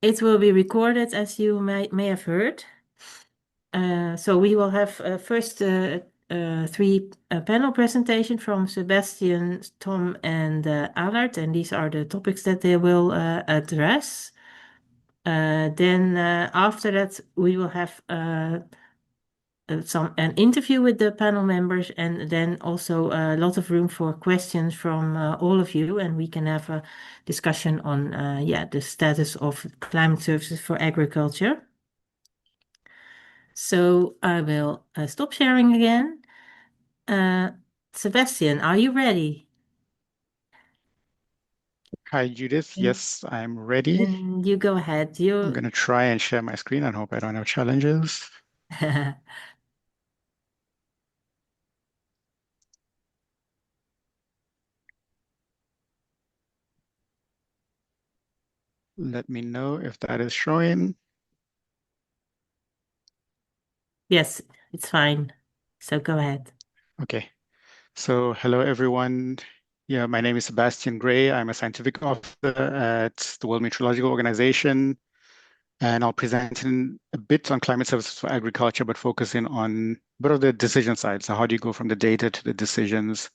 It will be recorded, as you may have heard. So we will have first three panel presentation from Sebastian, Tom, and Allard, and these are the topics that they will address. Then after that, we will have an interview with the panel members, and then also a lot of room for questions from all of you, and we can have a discussion on the status of climate services for agriculture. So I will stop sharing again. Sebastian, are you ready? Hi, Judith. Mm. Yes, I'm ready. Then you go ahead. I'm going to try and share my screen and hope I don't have challenges. Let me know if that is showing. Yes, it's fine. So go ahead. Okay. So hello, everyone. Yeah, my name is Sebastian Gray. I'm a scientific officer at the World Meteorological Organization, and I'll present in a bit on climate services for agriculture, but focusing on a bit of the decision side. So how do you go from the data to the decisions,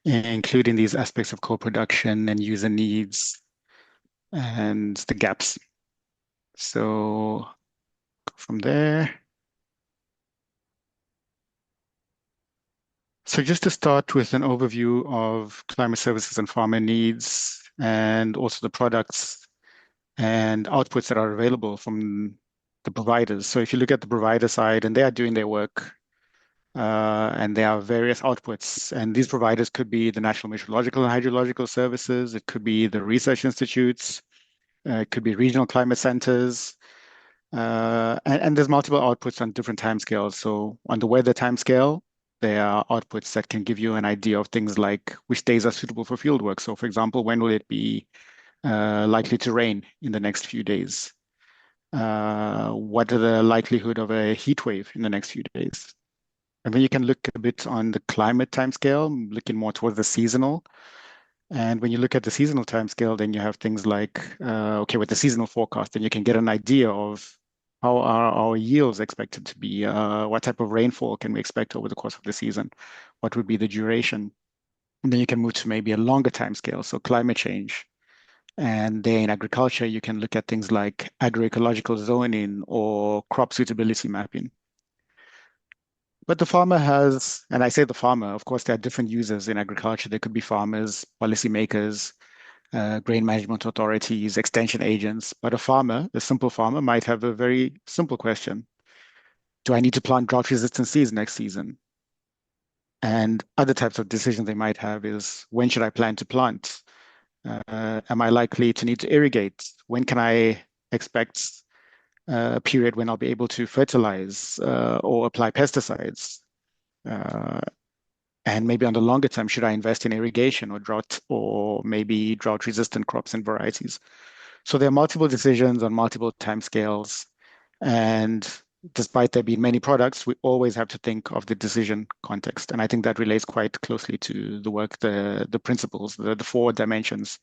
including these aspects of co-production and user needs and the gaps. So from there. So just to start with an overview of climate services and farmer needs, and also the products and outputs that are available from the providers. So if you look at the provider side, and they are doing their work, and there are various outputs, and these providers could be the National Meteorological and Hydrological Services, it could be the research institutes, it could be regional climate centers, and there's multiple outputs on different timescales. So on the weather timescale, there are outputs that can give you an idea of things like which days are suitable for field work. So for example, when will it be likely to rain in the next few days? What are the likelihood of a heat wave in the next few days? And then you can look a bit on the climate timescale, looking more towards the seasonal. And when you look at the seasonal timescale, then you have things like, okay, with the seasonal forecast, then you can get an idea of how are our yields expected to be, what type of rainfall can we expect over the course of the season, what would be the duration. And then you can move to maybe a longer timescale, so climate change. And then in agriculture, you can look at things like agroecological zoning or crop suitability mapping. But the farmer has, and I say the farmer, of course, there are different users in agriculture. There could be farmers, policymakers, grain management authorities, extension agents. But a farmer, a simple farmer, might have a very simple question. Do I need to plant drought-resistant seeds next season? And other types of decisions they might have is when should I plan to plant? Am I likely to need to irrigate? When can I expect a period when I'll be able to fertilize or apply pesticides? Uh, and maybe on the longer term, should I invest in irrigation or drought or maybe drought-resistant crops and varieties? So there are multiple decisions on multiple timescales. And despite there being many products, we always have to think of the decision context. And I think that relates quite closely to the work, the principles, the four dimensions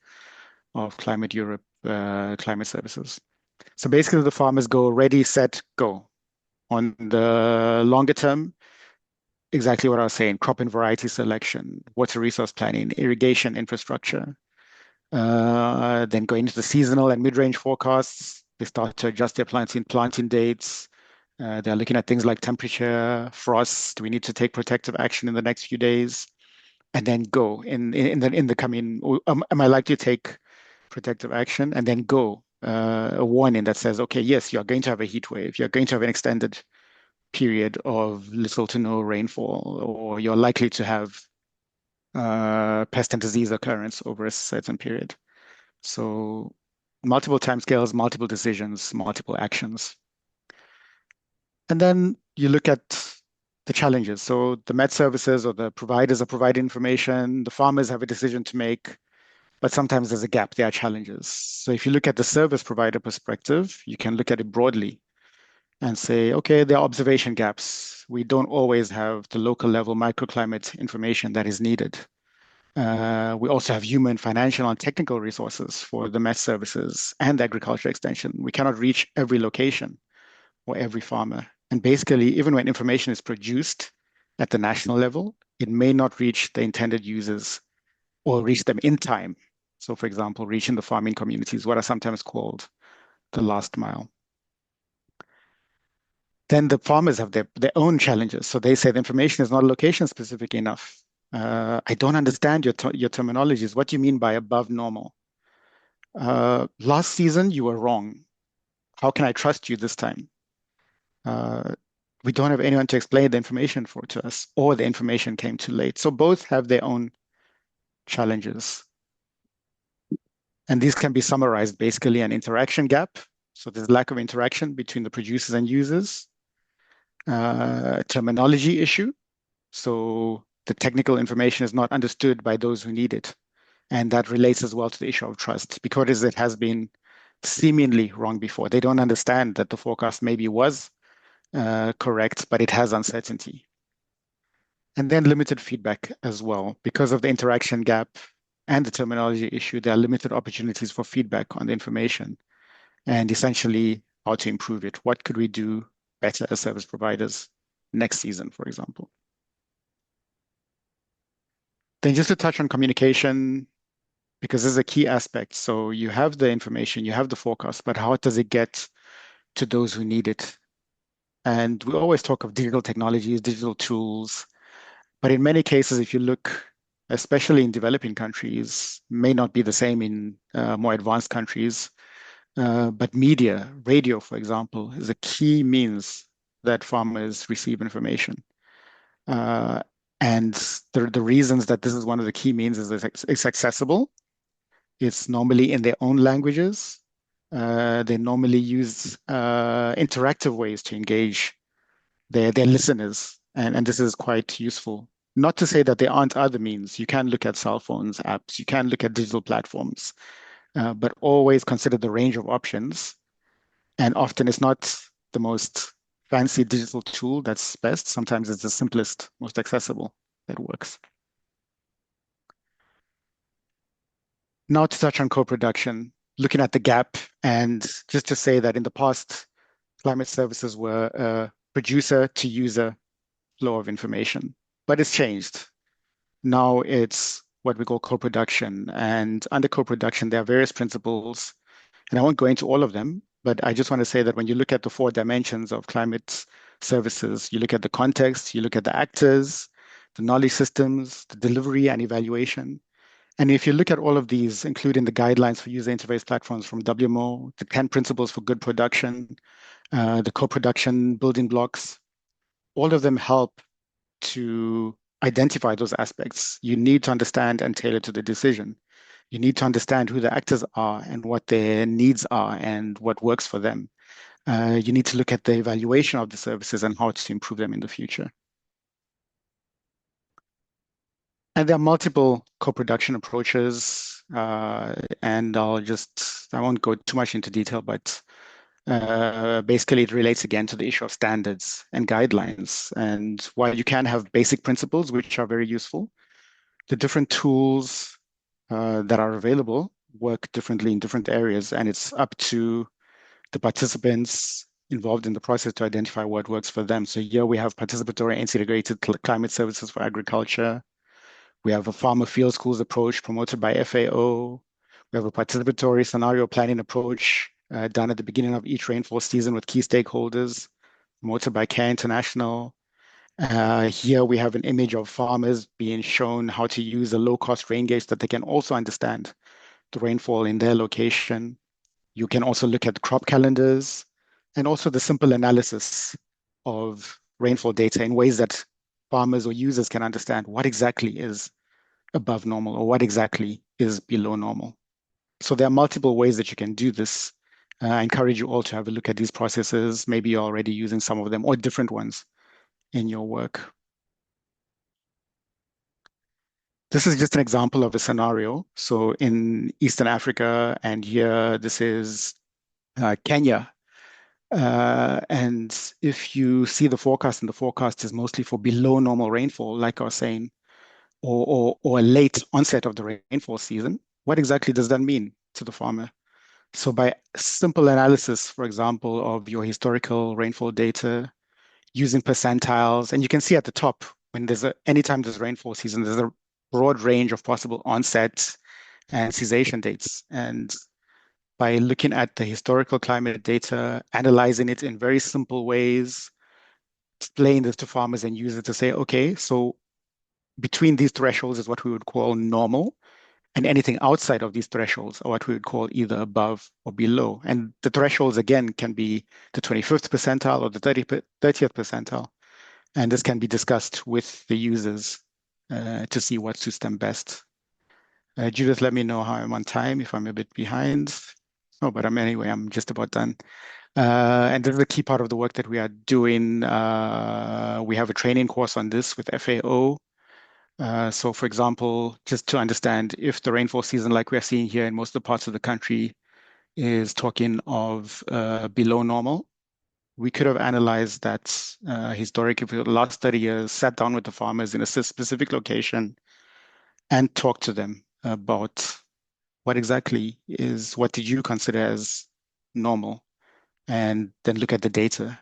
of Climate Europe, climate services. So basically, the farmers go ready, set, go. On the longer term, exactly what I was saying, crop and variety selection, water resource planning, irrigation infrastructure. Then going into the seasonal and mid-range forecasts, they start to adjust their planting dates. They're looking at things like temperature, frost. Do we need to take protective action in the next few days? And then go in the coming. Am I likely to take protective action? And then go a warning that says, okay, yes, you're going to have a heat wave. You're going to have an extended period of little to no rainfall, or you're likely to have pest and disease occurrence over a certain period. So multiple timescales, multiple decisions, multiple actions. And then you look at the challenges. So the Met services or the providers are providing information, the farmers have a decision to make, but sometimes there's a gap, there are challenges. So if you look at the service provider perspective, you can look at it broadly and say, okay, there are observation gaps. We don't always have the local level microclimate information that is needed. We also have human, financial, and technical resources for the Met services and agriculture extension. We cannot reach every location or every farmer. And basically, even when information is produced at the national level, it may not reach the intended users or reach them in time. So, for example, reaching the farming communities, what are sometimes called the last mile. Then the farmers have their own challenges. So they say the information is not location specific enough. I don't understand your terminologies. What do you mean by above normal? Last season, you were wrong. How can I trust you this time? Uh, we don't have anyone to explain the information for to us, or the information came too late. So both have their own challenges. And these can be summarized basically an interaction gap. So there's lack of interaction between the producers and users, terminology issue. So the technical information is not understood by those who need it. And that relates as well to the issue of trust because it has been seemingly wrong before. They don't understand that the forecast maybe was correct, but it has uncertainty. And then limited feedback as well. Because of the interaction gap and the terminology issue, there are limited opportunities for feedback on the information and essentially how to improve it. What could we do better as service providers next season, for example? Then just to touch on communication, because this is a key aspect. So you have the information, you have the forecast, but how does it get to those who need it? And we always talk of digital technologies, digital tools, but in many cases, if you look, especially in developing countries, may not be the same in more advanced countries. But media, radio, for example, is a key means that farmers receive information. Uh, and the reasons that this is one of the key means is that it's accessible. It's normally in their own languages. They normally use interactive ways to engage their listeners, and this is quite useful. Not to say that there aren't other means. You can look at cell phones, apps, you can look at digital platforms, but always consider the range of options. And often it's not the most fancy digital tool that's best. Sometimes it's the simplest, most accessible that works. Now to touch on co-production, looking at the gap, and just to say that in the past, climate services were a producer to user flow of information, but it's changed. Now it's what we call co-production. And under co-production, there are various principles, and I won't go into all of them, but I just want to say that when you look at the four dimensions of climate services, you look at the context, you look at the actors, the knowledge systems, the delivery and evaluation. And if you look at all of these, including the guidelines for user interface platforms from WMO, the 10 principles for good production, the co-production building blocks, all of them help to identify those aspects. You need to understand and tailor to the decision. You need to understand who the actors are and what their needs are and what works for them. You need to look at the evaluation of the services and how to improve them in the future. And there are multiple co-production approaches, and I won't go too much into detail, but basically it relates again to the issue of standards and guidelines. And while you can have basic principles, which are very useful, the different tools that are available work differently in different areas, and it's up to the participants involved in the process to identify what works for them. So here we have participatory integrated climate services for agriculture. We have a farmer field schools approach promoted by FAO. We have a participatory scenario planning approach done at the beginning of each rainfall season with key stakeholders, promoted by CARE International. Here we have an image of farmers being shown how to use a low-cost rain gauge that they can also understand the rainfall in their location. You can also look at crop calendars and also the simple analysis of rainfall data in ways that farmers or users can understand what exactly is above normal or what exactly is below normal. So there are multiple ways that you can do this. I encourage you all to have a look at these processes. Maybe you're already using some of them or different ones in your work. This is just an example of a scenario. So in Eastern Africa, and here this is Kenya. And if you see the forecast, and the forecast is mostly for below normal rainfall, like I was saying, or a late onset of the rainfall season, what exactly does that mean to the farmer? So by simple analysis, for example, of your historical rainfall data using percentiles, and you can see at the top when anytime there's rainfall season, there's a broad range of possible onset and cessation dates. And by looking at the historical climate data, analyzing it in very simple ways, explain this to farmers and users to say, okay, so between these thresholds is what we would call normal, and anything outside of these thresholds are what we would call either above or below. And the thresholds, again, can be the 25th percentile or the 30th percentile. And this can be discussed with the users to see what suits them best. Judith, let me know how I'm on time, if I'm a bit behind. Oh, but anyway, I'm just about done. And this is a key part of the work that we are doing. We have a training course on this with FAO. So for example, just to understand if the rainfall season, like we're seeing here in most of the parts of the country, is talking of below normal, we could have analyzed that historically for the last 30 years, sat down with the farmers in a specific location and talked to them about what did you consider as normal, and then look at the data.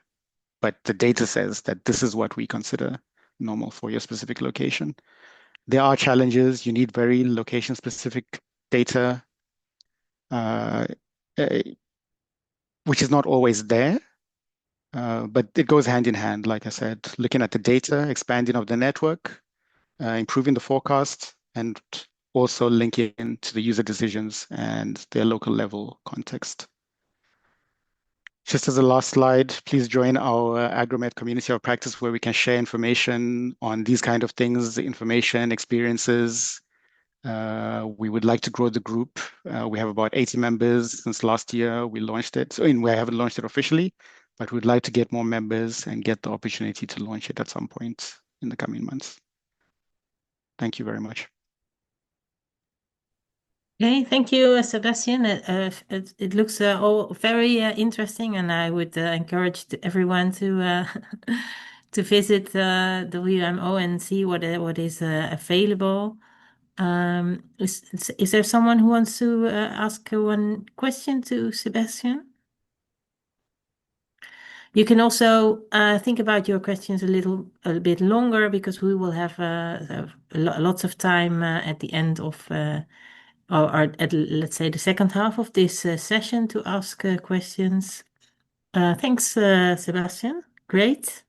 But the data says that this is what we consider normal for your specific location. There are challenges. You need very location-specific data, uh, uh, which is not always there, but it goes hand in hand, like I said, looking at the data, expanding of the network, improving the forecast, and also linking to the user decisions and their local level context. Just as a last slide, please join our Agromet community of practice where we can share information on these kind of things, information, experiences. We would like to grow the group. We have about 80 members since last year. We launched it. So we haven't launched it officially, but we'd like to get more members and get the opportunity to launch it at some point in the coming months. Thank you very much. Okay, thank you, Sebastian. It looks all very interesting, and I would encourage everyone to to visit the WMO and see what is available. Is there someone who wants to ask one question to Sebastian? You can also think about your questions a bit longer because we will have lots of time at the end of or at let's say the second half of this session to ask questions. Thanks, Sebastian. Great.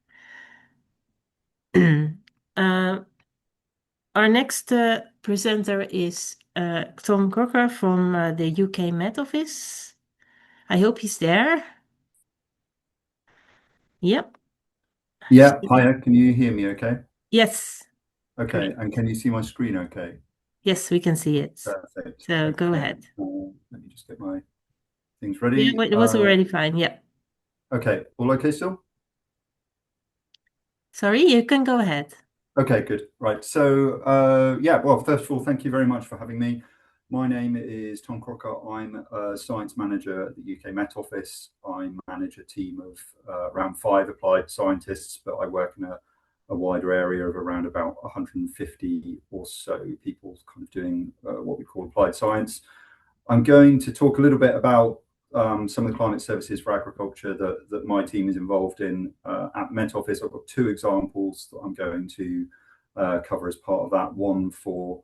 Uh, our next presenter is Tom Crocker from the UK Met Office. I hope he's there. Yep. Yeah, hiya, can you hear me okay? Yes. Okay, Great. and can you see my screen okay? Yes, we can see it. Perfect. So go Okay. ahead. Let me just get my things Yeah, ready. it was already fine. Yeah. Okay, all okay still? Sorry, you can go ahead. Okay, good. Right. So, yeah, well, first of all, thank you very much for having me. My name is Tom Crocker. I'm a science manager at the UK Met Office. I manage a team of around 5 applied scientists, but I work in a wider area of around about 150 or so people kind of doing what we call applied science. I'm going to talk a little bit about some of the climate services for agriculture that my team is involved in at Met Office. I've got 2 examples that I'm going to cover as part of that. One for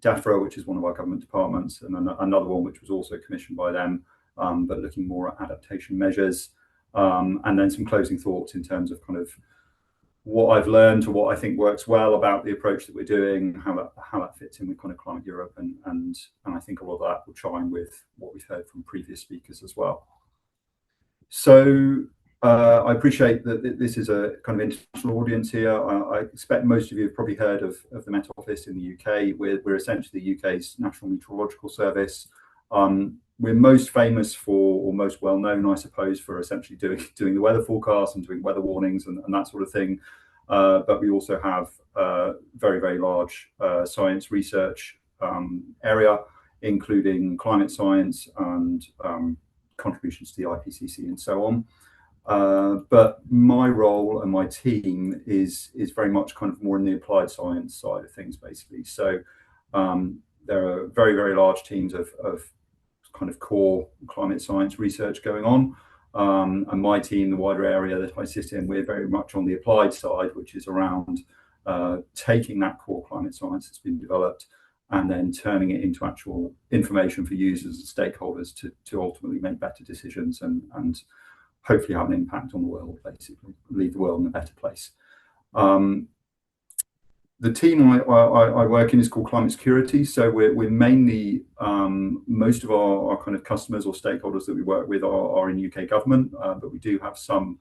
DEFRA, which is one of our government departments, and another one which was also commissioned by them, but looking more at adaptation measures. And then some closing thoughts in terms of kind of what I've learned or what I think works well about the approach that we're doing, how that fits in with kind of Climate Europe, and I think a lot of that will chime with what we've heard from previous speakers as well. So I appreciate that this is a kind of international audience here. I expect most of you have probably heard of the Met Office in the UK. We're essentially the UK's National Meteorological Service. We're most famous for, or most well known, I suppose, for essentially doing the weather forecast and doing weather warnings and that sort of thing. But we also have a very, very large science research area, including climate science and contributions to the IPCC and so on. But my role and my team is very much kind of more in the applied science side of things, basically. So there are very, very large teams of kind of core climate science research going on. And my team, the wider area that I sit in, we're very much on the applied side, which is around taking that core climate science that's been developed and then turning it into actual information for users and stakeholders to ultimately make better decisions and hopefully have an impact on the world, basically, leave the world in a better place. The team I work in is called Climate Security. So we're mainly, most of our kind of customers or stakeholders that we work with are in UK government, but we do have some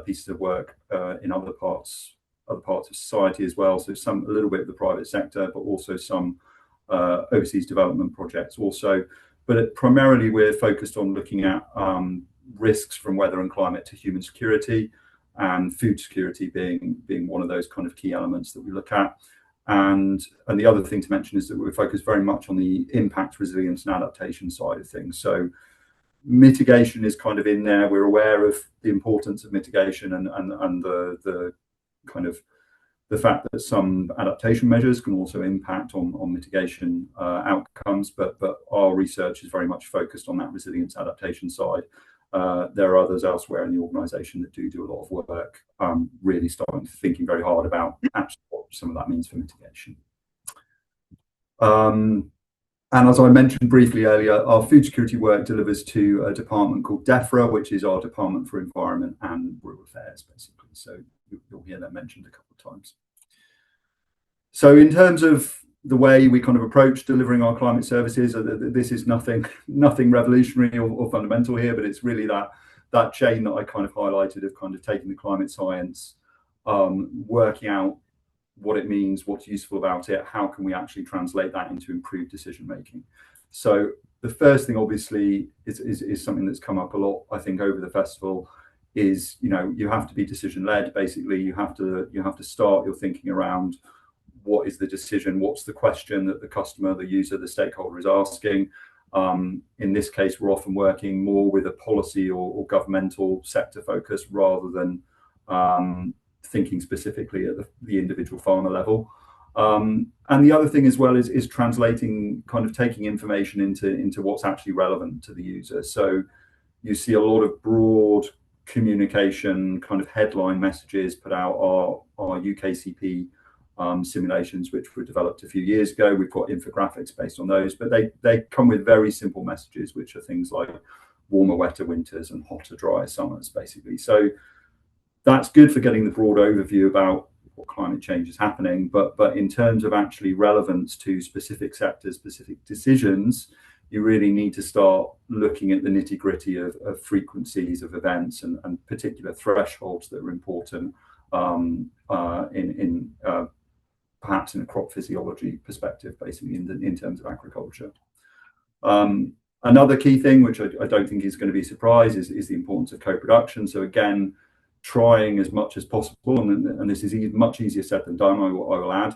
pieces of work in other parts of society as well. So a little bit of the private sector, but also some overseas development projects also. But primarily we're focused on looking at risks from weather and climate to human security, and food security being one of those kind of key elements that we look at. And the other thing to mention is that we're focused very much on the impact, resilience and adaptation side of things. So mitigation is kind of in there. We're aware of the importance of mitigation and the kind of the fact that some adaptation measures can also impact on mitigation outcomes, but our research is very much focused on that resilience adaptation side. There are others elsewhere in the organisation that do a lot of work, really thinking very hard about actually what some of that means for mitigation. And as I mentioned briefly earlier, our food security work delivers to a department called DEFRA, which is our Department for Environment and Rural Affairs, basically. So you'll hear that mentioned a couple of times. So in terms of the way we kind of approach delivering our climate services, this is nothing revolutionary or fundamental here, but it's really that chain that I kind of highlighted of kind of taking the climate science, working out what it means, what's useful about it, how can we actually translate that into improved decision making. So the first thing obviously is something that's come up a lot, I think, over the festival, is you have to be decision led. Basically, you have to start your thinking around what is the decision, what's the question that the customer, the user, the stakeholder is asking. In this case, we're often working more with a policy or governmental sector focus rather than thinking specifically at the individual farmer level. And the other thing as well is translating, kind of taking information into what's actually relevant to the user. So you see a lot of broad communication, kind of headline messages put out. Our UKCP simulations, which were developed a few years ago, we've got infographics based on those, but they come with very simple messages, which are things like warmer, wetter winters and hotter, drier summers, basically. So that's good for getting the broad overview about what climate change is happening, but in terms of actually relevance to specific sectors, specific decisions, you really need to start looking at the nitty-gritty of frequencies of events and particular thresholds that are important perhaps in a crop physiology perspective, basically in terms of agriculture. Another key thing, which I don't think is going to be a surprise, is the importance of co-production. So again, trying as much as possible, and this is much easier said than done, I will add,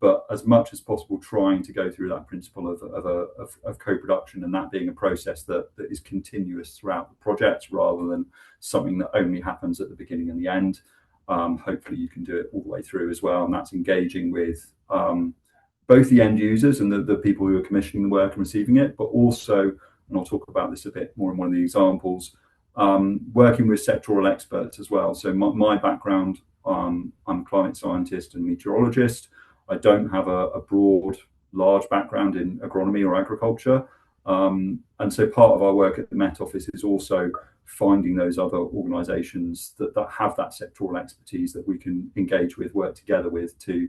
but as much as possible trying to go through that principle of co-production, and that being a process that is continuous throughout the project rather than something that only happens at the beginning and the end. Hopefully you can do it all the way through as well, and that's engaging with both the end users and the people who are commissioning the work and receiving it, but also, and I'll talk about this a bit more in one of the examples, working with sectoral experts as well. So my background, I'm a climate scientist and meteorologist. I don't have a broad, large background in agronomy or agriculture. And so part of our work at the Met Office is also finding those other organisations that have that sectoral expertise that we can engage with, work together with to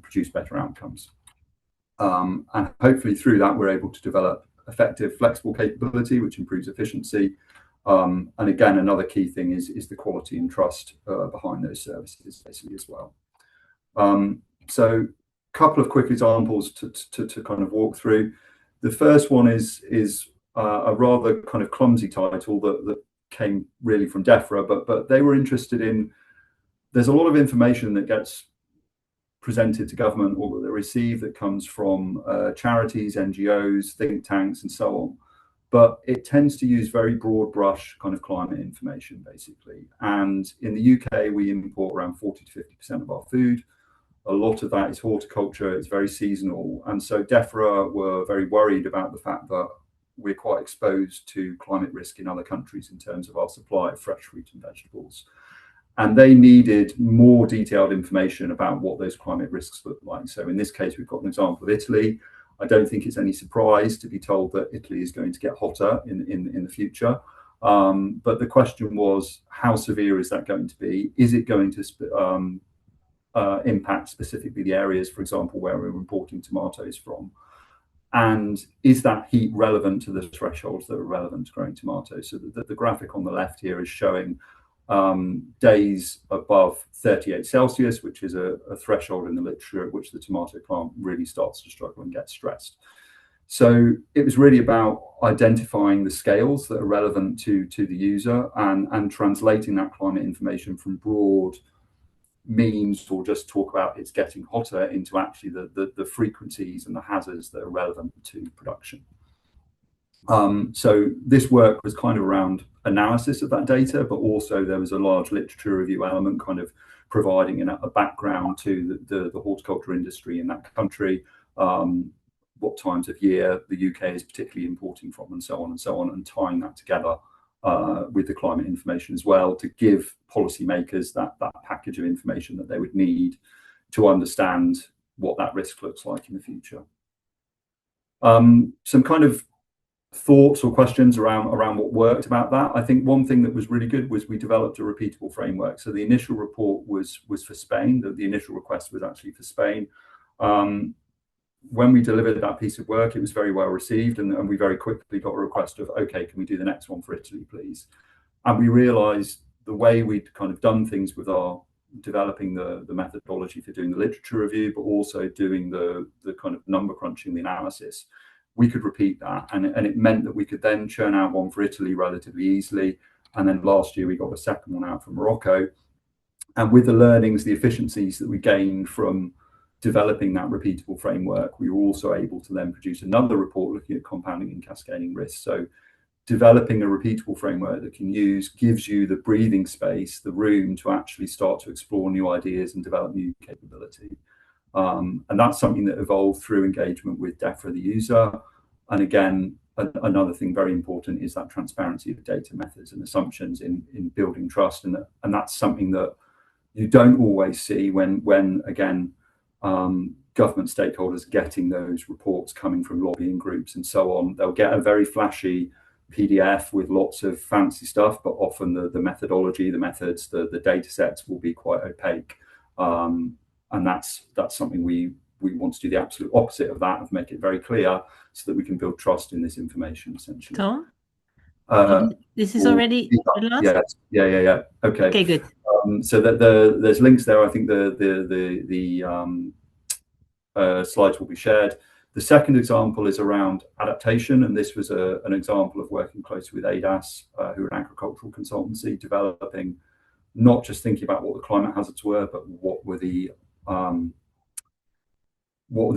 produce better outcomes. And hopefully through that, we're able to develop effective, flexible capability, which improves efficiency. And again, another key thing is the quality and trust behind those services, basically, as well. So a couple of quick examples to kind of walk through. The first one is a rather kind of clumsy title that came really from DEFRA, but they were interested in, there's a lot of information that gets presented to government or that they receive that comes from charities, NGOs, think tanks, and so but it tends to use very broad brush kind of climate information, basically. And in the UK, we import around 40 to 50% of our food. A lot of that is horticulture, it's very seasonal. And so DEFRA were very worried about the fact that we're quite exposed to climate risk in other countries in terms of our supply of fresh fruit and vegetables. And they needed more detailed information about what those climate risks look like. So in this case, we've got an example of Italy. I don't think it's any surprise to be told that Italy is going to get hotter in the future. But the question was, how severe is that going to be? Is it going to impact specifically the areas, for example, where we're importing tomatoes from? And is that heat relevant to the thresholds that are relevant to growing tomatoes? So the graphic on the left here is showing days above 38 Celsius, which is a threshold in the literature at which the tomato plant really starts to struggle and get stressed. So it was really about identifying the scales that are relevant to the user and translating that climate information from broad means, or just talk about it's getting hotter, into actually the frequencies and the hazards that are relevant to production. So this work was kind of around analysis of that data, but also there was a large literature review element, kind of providing a background to the horticulture industry in that country, what times of year the UK is particularly importing from, and so on, and tying that together with the climate information as well, to give policymakers that package of information that they would need to understand what that risk looks like in the future. Some kind of thoughts or questions around what worked about that. I think one thing that was really good was we developed a repeatable framework. So the initial report was for Spain. The initial request was actually for Spain. When we delivered that piece of work, it was very well received, and we very quickly got a request of, okay, can we do the next one for Italy, please? And we realized the way we'd kind of done things with our developing the methodology for doing the literature review, but also doing the kind of number crunching, the analysis, we could repeat that. And it meant that we could then churn out one for Italy relatively easily. And then last year we got a second one out for Morocco. And with the learnings, the efficiencies that we gained from developing that repeatable framework, we were also able to then produce another report looking at compounding and cascading risks. So developing a repeatable framework that can use gives you the breathing space, the room to actually start to explore new ideas and develop new capability. And that's something that evolved through engagement with DEFRA, the user. And again, another thing very important is that transparency of data, methods and assumptions in building trust. And that's something that you don't always see when again, government stakeholders getting those reports coming from lobbying groups and so on. They'll get a very flashy PDF with lots of fancy stuff, but often the methodology, the methods, the data sets will be quite opaque. And that's something we want to do the absolute opposite of that, of make it very clear so that we can build trust in this information, essentially. Tom? This is already the last? Yeah. Okay. Okay, good. So there's links there. I think the slides will be shared. The second example is around adaptation, and this was an example of working closely with ADAS, who are an agricultural consultancy, developing, not just thinking about what the climate hazards were, but what were the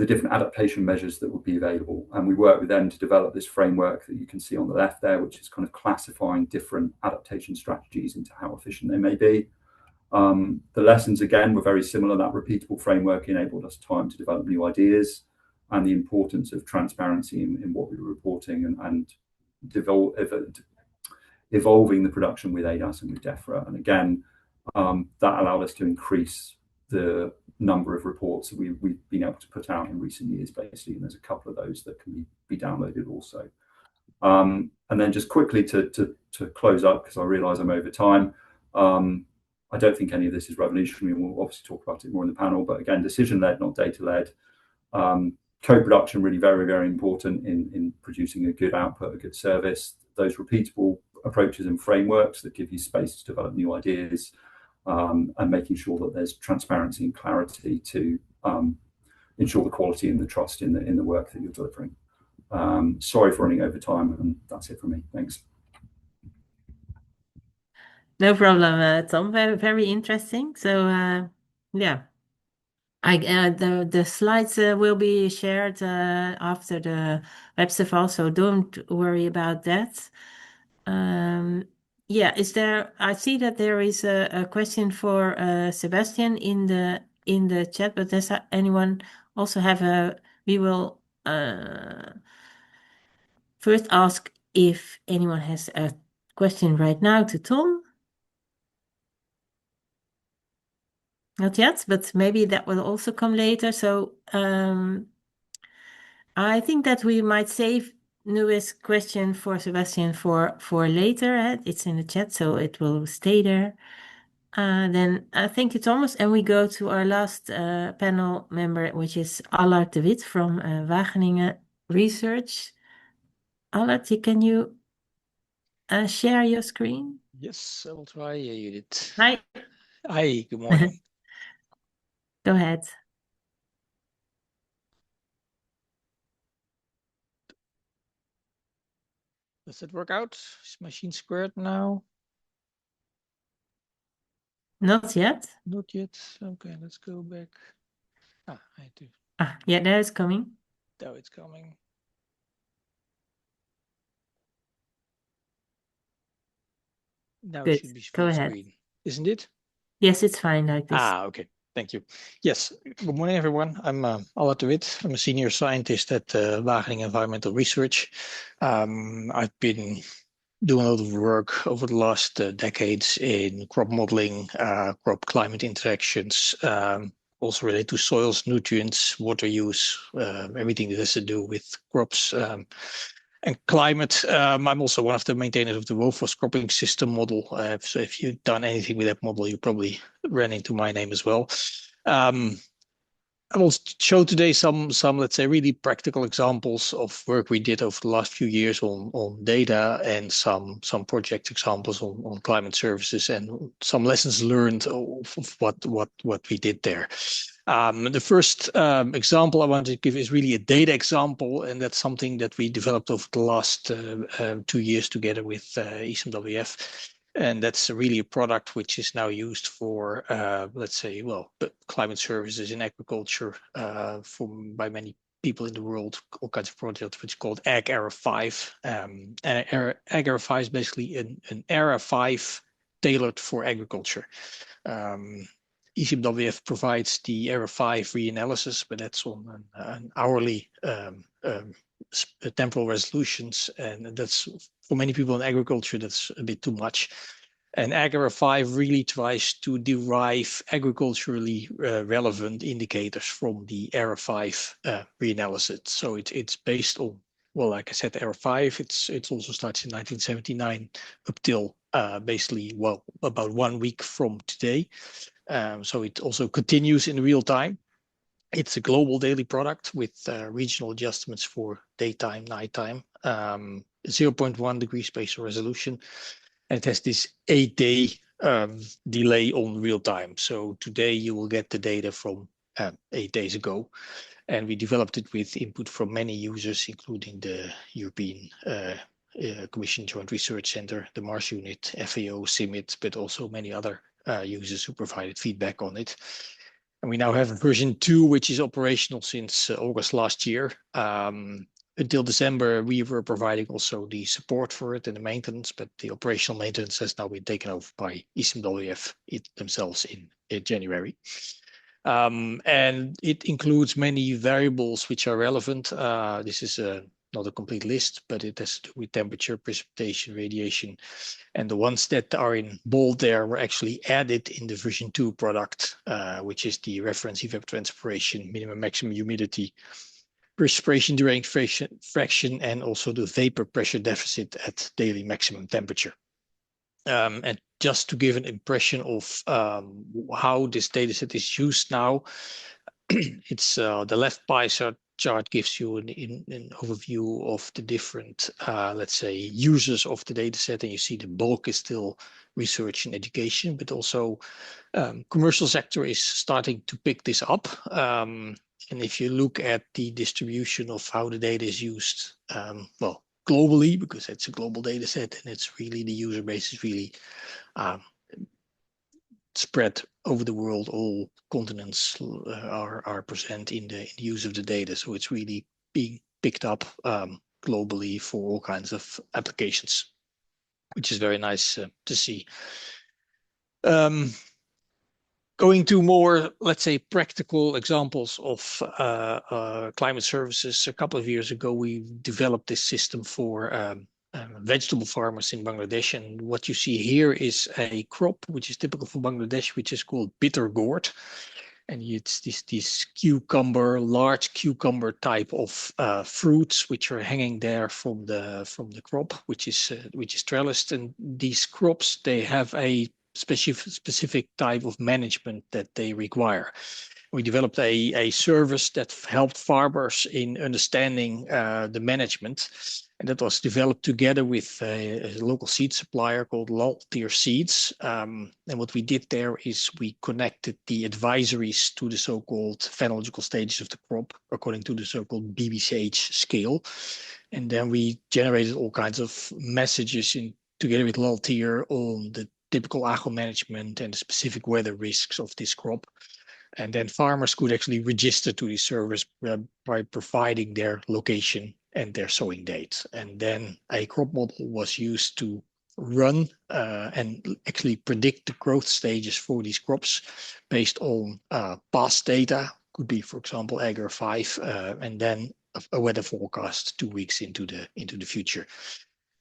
different adaptation measures that would be available. And we worked with them to develop this framework that you can see on the left there, which is kind of classifying different adaptation strategies into how efficient they may be. The lessons, again, were very similar. That repeatable framework enabled us time to develop new ideas, and the importance of transparency in what we were reporting, and evolving the production with ADAS and with DEFRA. And again, that allowed us to increase the number of reports that we've been able to put out in recent years, basically. And there's a couple of those that can be downloaded also. And then just quickly to close up, because I realize I'm over time, I don't think any of this is revolutionary, and we'll obviously talk about it more in the panel, but again, decision-led, not data-led. Co-production, really very, very important in producing a good output, a good service. Those repeatable approaches and frameworks that give you space to develop new ideas, and making sure that there's transparency and clarity to ensure the quality and the trust in the work that you're delivering. Sorry for running over time, and that's it from me. Thanks. No problem, Tom. Very, very interesting. So, yeah. The slides will be shared after the festival, so don't worry about that. Yeah, I see that there is a question for Sebastian in the chat, but does anyone also have we will first ask if anyone has a question right now to Tom. Not yet, but maybe that will also come later. So I think that we might save Nu's question for Sebastian for later. It's in the chat, so it will stay there. Then thank you, Thomas. And we go to our last panel member, which is Allard de Wit from Wageningen Research. Allard, can you share your screen? Yes, I will try, Judith. Hi. Hi, good morning. Go ahead. Does it work out? Is machine squared now? Not yet. Not yet. Okay, let's go back. I do. Yeah, there it's coming. Now it's coming. Now Good. it should be Go full ahead. screen, isn't it? Yes, it's fine like this. Okay. Thank you. Yes. Good morning, everyone. I'm Allard de Wit. I'm a senior scientist at Wageningen Environmental Research. I've been doing a lot of work over the last decades in crop modeling, crop climate interactions, also related to soils, nutrients, water use, everything that has to do with crops and climate. I'm also one of the maintainers of the Woforth cropping system model. So if you've done anything with that model, you probably ran into my name as well. I will show today some let's say really practical examples of work we did over the last few years on data, and some project examples on climate services, and some lessons learned of what we did there. The first example I want to give is really a data example, and that's something that we developed over the last 2 years together with ECMWF. And that's really a product which is now used for, let's say, climate services in agriculture by many people in the world, all kinds of projects, which is called Ag Era 5. And Ag Era 5 is basically an Era 5 tailored for agriculture. ECMWF provides the Era 5 reanalysis, but that's on an hourly temporal resolutions, and that's for many people in agriculture that's a bit too much. And Ag Era 5 really tries to derive agriculturally relevant indicators from the Era 5 reanalysis. So it's based on, well, like I said, Era 5. It's also starts in 1979 up till basically about 1 week from today. So it also continues in real time. It's a global daily product with regional adjustments for daytime, nighttime, 0.1 degree spatial resolution. And it has this 8-day delay on real time. So today you will get the data from 8 days ago. And we developed it with input from many users, including the European Commission Joint Research Center, the Mars Unit, FAO, CIMMYT, but also many other users who provided feedback on it. And we now have version 2, which is operational since August last year. Until December, we were providing also the support for it and the maintenance, but the operational maintenance has now been taken over by ECMWF themselves in January. And it includes many variables which are relevant. This is not a complete list, but it has to do with temperature, precipitation, radiation. And the ones that are in bold there were actually added in the version 2 product, which is the reference evapotranspiration, minimum maximum humidity, perspiration during fraction, and also the vapor pressure deficit at daily maximum temperature. And just to give an impression of how this data set is used now, it's the left pie chart gives you an overview of the different, let's say, users of the data set, and you see the bulk is still research and education, but also commercial sector is starting to pick this up. And if you look at the distribution of how the data is used, globally, because it's a global data set, and it's really the user base is really spread over the world. All continents are present in the use of the data. So it's really being picked up globally for all kinds of applications, which is very nice to see. Going to more, let's say, practical examples of climate services. A couple of years ago, we developed this system for vegetable farmers in Bangladesh. And what you see here is a crop which is typical for Bangladesh, which is called bitter gourd. And it's this cucumber, large cucumber type of fruits which are hanging there from the crop, which is trellised. And these crops, they have a specific type of management that they require. We developed a service that helped farmers in understanding the management, and that was developed together with a local seed supplier called Laltier Seeds. And what we did there is we connected the advisories to the so-called phenological stages of the crop according to the so-called BBCH scale. And then we generated all kinds of messages together with Laltier on the typical agro management and the specific weather risks of this crop. And then farmers could actually register to this service by providing their location and their sowing date. And then a crop model was used to run and actually predict the growth stages for these crops based on past data. Could be, for example, Agar5, and then a weather forecast 2 weeks into the future.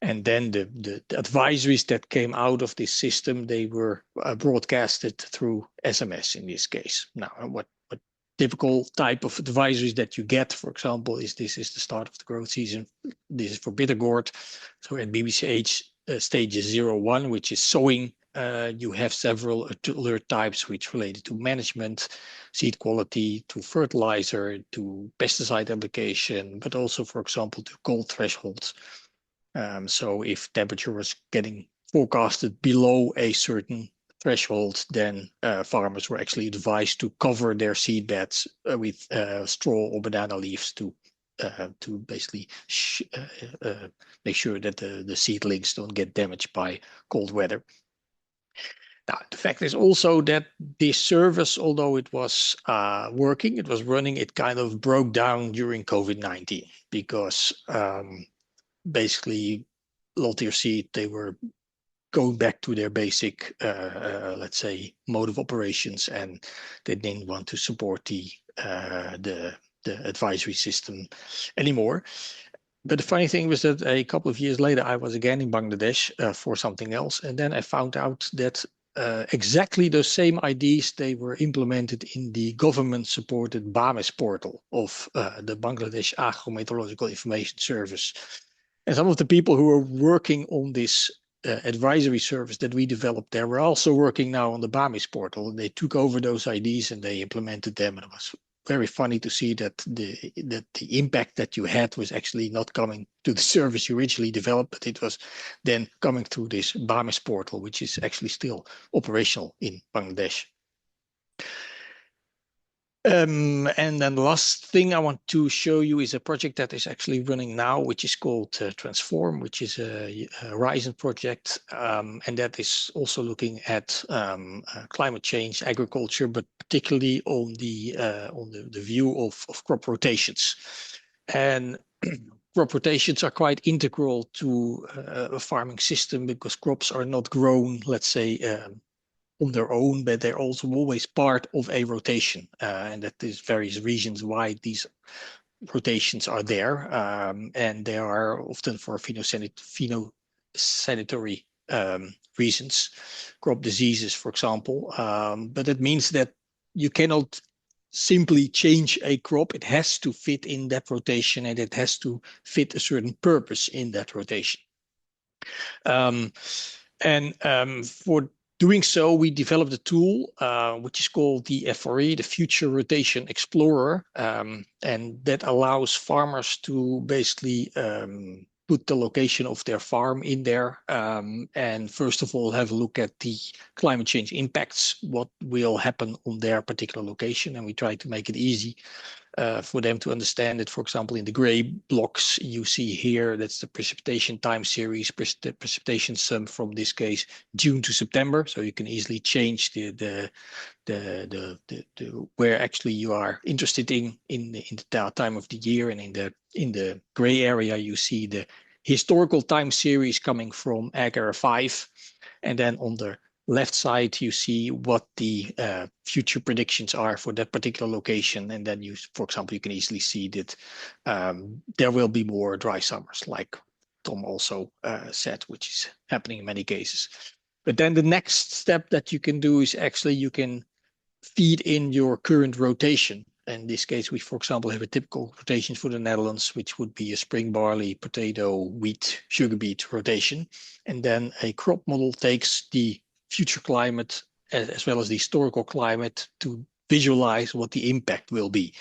And then the advisories that came out of this system, they were broadcasted through SMS in this case. Now, what typical type of advisories that you get, for example, is this is the start of the growth season. This is for bitter gourd. So at BBCH stage 0-1, which is sowing, you have several alert types which related to management, seed quality, to fertilizer, to pesticide application, but also, for example, to cold thresholds. So if temperature was getting forecasted below a certain threshold, then farmers were actually advised to cover their seed beds with straw or banana leaves to basically make sure that the seedlings don't get damaged by cold weather. Now, the fact is also that this service, although it was working, it was running, it kind of broke down during COVID-19 because basically Laltier Seed, they were going back to their basic, let's say, mode of operations, and they didn't want to support the advisory system anymore. But the funny thing was that a couple of years later, I was again in Bangladesh for something else, and then I found out that exactly those same ideas, they were implemented in the government-supported BAMIS portal of the Bangladesh Agro-Meteorological Information Service. And some of the people who were working on this advisory service that we developed there were also working now on the BAMIS portal. And they took over those ideas and they implemented them. And it was very funny to see that the impact that you had was actually not coming to the service you originally developed, but it was then coming through this BAMIS portal, which is actually still operational in Bangladesh. And then the last thing I want to show you is a project that is actually running now, which is called Transform, which is a Horizon project. And that is also looking at climate change, agriculture, but particularly on the view of crop rotations. And crop rotations are quite integral to a farming system because crops are not grown, let's say, on their own, but they're also always part of a rotation. And that is various reasons why these rotations are there. And they are often for phytosanitary reasons, crop diseases, for example. But it means that you cannot simply change a crop. It has to fit in that rotation and it has to fit a certain purpose in that rotation. For doing so, we developed a tool which is called the FRE, the Future Rotation Explorer, and that allows farmers to basically put the location of their farm in there, and first of all have a look at the climate change impacts, what will happen on their particular location, and we try to make it easy for them to understand it. For example, in the gray blocks you see here, that's the precipitation time series, the precipitation sum from this case June to September. So you can easily change the where actually you are interested in the time of the year, and in the gray area you see the historical time series coming from Agar 5, and then on the left side you see what the future predictions are for that particular location, and then you, for example, you can easily see that there will be more dry summers, like Tom also said, which is happening in many cases. But then the next step that you can do is actually you can feed in your current rotation. In this case, we, for example, have a typical rotation for the Netherlands, which would be a spring barley, potato, wheat, sugar beet rotation. And then a crop model takes the future climate as well as the historical climate to visualize what the impact will be.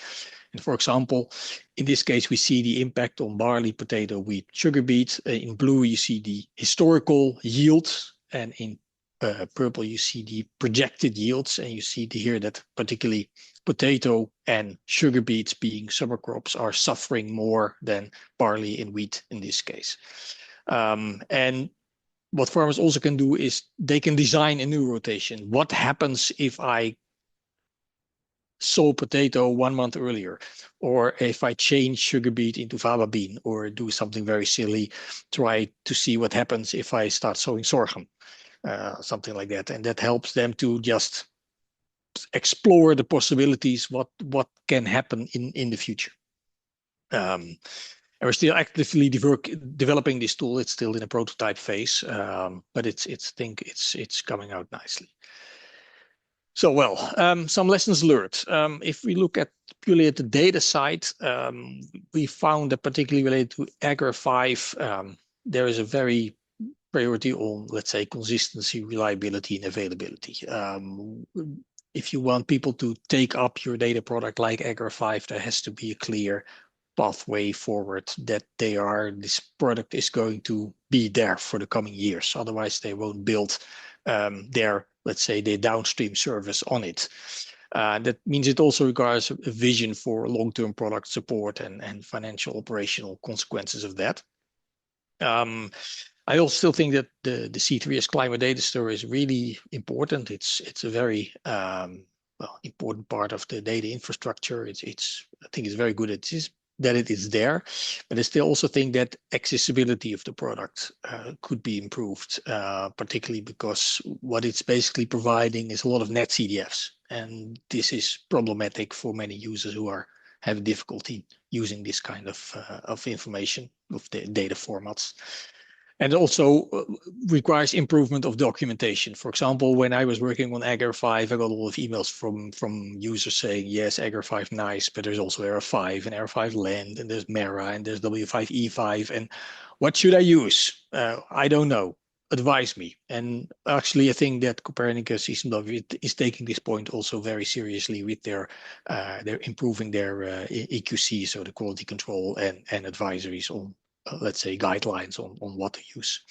And for example, in this case, we see the impact on barley, potato, wheat, sugar beet. In blue, you see the historical yields, and in purple, you see the projected yields, and you see here that particularly potato and sugar beets, being summer crops, are suffering more than barley and wheat in this case. And what farmers also can do is they can design a new rotation. What happens if I sow potato 1 month earlier, or if I change sugar beet into faba bean, or do something very silly, try to see what happens if I start sowing sorghum. Something like that, and that helps them to just explore the possibilities, what can happen in the future. And we're still actively developing this tool. It's still in a prototype phase, but it's coming out nicely. So well, some lessons learned. If we look purely at the data side, we found that particularly related to Agar 5, there is a very priority on, let's say, consistency, reliability, and availability. If you want people to take up your data product like Agar 5, there has to be a clear pathway forward that this product is going to be there for the coming years. Otherwise, they won't build their downstream service on it. That means it also requires a vision for long-term product support and financial operational consequences of that. I also still think that the C3S climate data store is really important. It's a very important part of the data infrastructure. I think it's very good that it is there, but I still also think that accessibility of the product could be improved, particularly because what it's basically providing is a lot of net CDFs, and this is problematic for many users who have difficulty using this kind of information, of the data formats. And also requires improvement of documentation. For example, when I was working on Agar 5, I got a lot of emails from users saying, yes, Agar 5 nice, but there's also Agar 5 and Agar 5 Land, and there's Mera, and there's W5E5, and what should I use? I don't know. Advise me. And actually, I think that Copernicus is taking this point also very seriously with they're improving their EQC, so the quality control and advisories on, let's say, guidelines on what to use.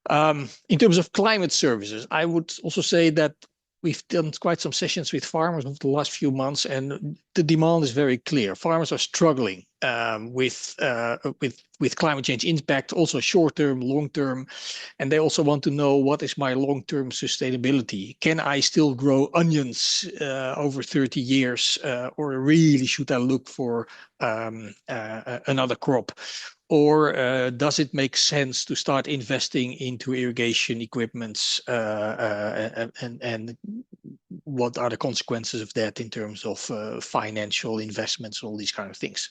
In terms of climate services, I would also say that we've done quite some sessions with farmers over the last few months, and the demand is very clear. Farmers are struggling with climate change impact, also short-term, long-term, and they also want to know, what is my long-term sustainability? Can I still grow onions over 30 years, or really should I look for another crop? Or does it make sense to start investing into irrigation equipments, and what are the consequences of that in terms of financial investments, all these kind of things?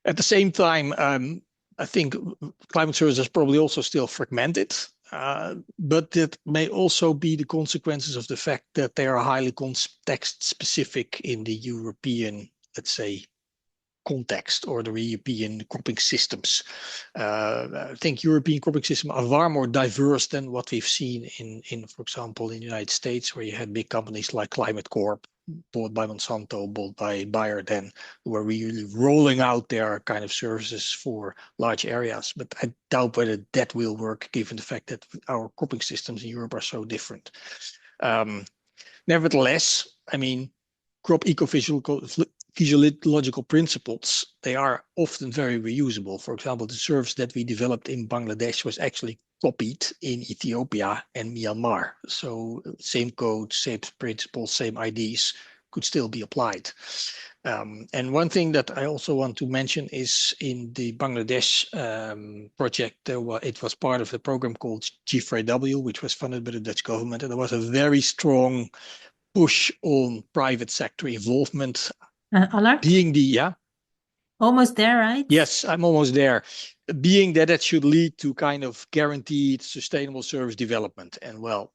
At the same time, I think climate services is probably also still fragmented, but that may also be the consequences of the fact that they are highly context specific in the European, let's say, context, or the European cropping systems. I think European cropping systems are far more diverse than what we've seen in, for example, in the United States, where you had big companies like Climate Corp, bought by Monsanto, bought by Bayer, then who are really rolling out their kind of services for large areas. But I doubt whether that will work, given the fact that our cropping systems in Europe are so different. Nevertheless, I mean, crop ecophysiological principles, they are often very reusable. For example, the service that we developed in Bangladesh was actually copied in Ethiopia and Myanmar. So same code, same principles, same ideas could still be applied. And one thing that I also want to mention is in the Bangladesh project, it was part of the program called G4W, which was funded by the Dutch government. And there was a very strong push on private sector involvement. Allard? Almost there, right? Yes, I'm almost there. Being that should lead to kind of guaranteed sustainable service development. And well,